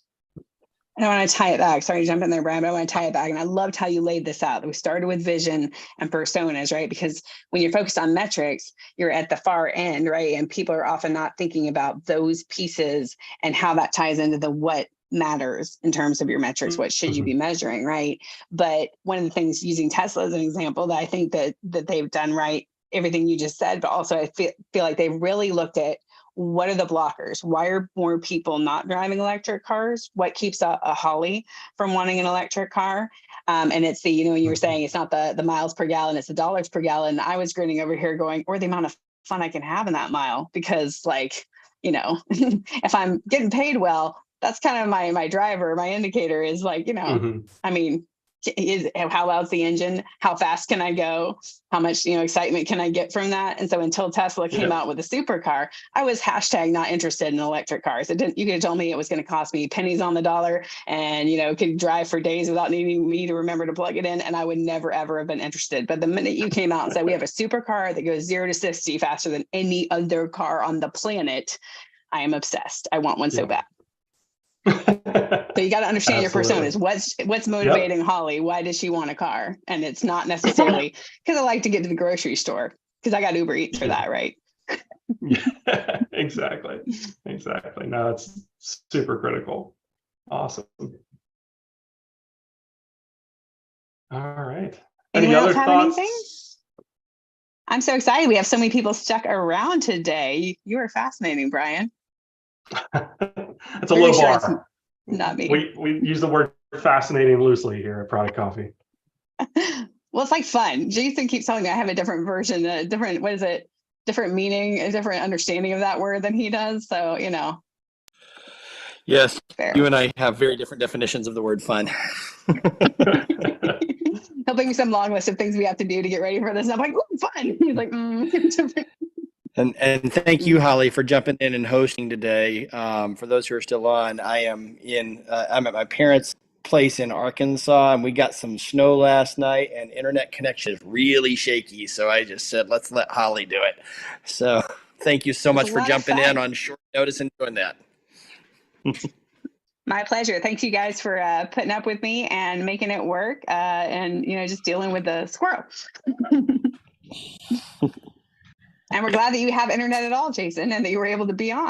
And I want to tie it back. Sorry to jump in there, Brian, but I want to tie it back. And I loved how you laid this out. We started with vision and personas, right? Because when you're focused on metrics, you're at the far end, right? And people are often not thinking about those pieces and how that ties into the what matters in terms of your metrics. What should you be measuring, right? But one of the things, using Tesla as an example, that I think that they've done right, everything you just said, but also I feel like they've really looked at what are the blockers? Why are more people not driving electric cars? What keeps a Holly from wanting an electric car? And it's the, you were saying it's not the miles per gallon, it's the dollars per gallon. I was grinning over here going, or the amount of fun I can have in that mile, because if I'm getting paid well, that's kind of my driver, my indicator is like, I mean, how loud's the engine? How fast can I go? How much, excitement can I get from that? And so until Tesla came out with a supercar, I was # not interested in electric cars. You could have told me it was going to cost me pennies on the dollar and, could drive for days without needing me to remember to plug it in. And I would never, ever have been interested. But the minute you came out and said, we have a supercar that goes 0 to 60 faster than any other car on the planet, I am obsessed. I want one so bad. So you got to understand your personas. What's motivating Holly? Why does she want a car? And it's not necessarily because I like to get to the grocery store, because I got Uber Eats for that, right? Yeah, exactly. No, it's super critical. Awesome. All right. Anyone else have anything? I'm so excited. We have so many people stuck around today. You are fascinating, Brian. It's a low bar. Not me. We use the word fascinating loosely here at Product Coffee. Well, it's like fun. Jason keeps telling me I have a different version, different meaning, a different understanding of that word than he does. So, Yes, fair. You and I have very different definitions of the word fun. He'll bring me some long list of things we have to do to get ready for this. And I'm like, oh, fun. He's like, And thank you, Holly, for jumping in and hosting today. For those who are still on, I'm at my parents' place in Arkansas, and we got some snow last night, and internet connection is really shaky. So I just said, let's let Holly do it. So thank you so much for jumping in on short notice and doing that. My pleasure. Thanks you guys for putting up with me and making it work, and just dealing with the squirrel. And we're glad that you have internet at all, Jason, and that you were able to be on.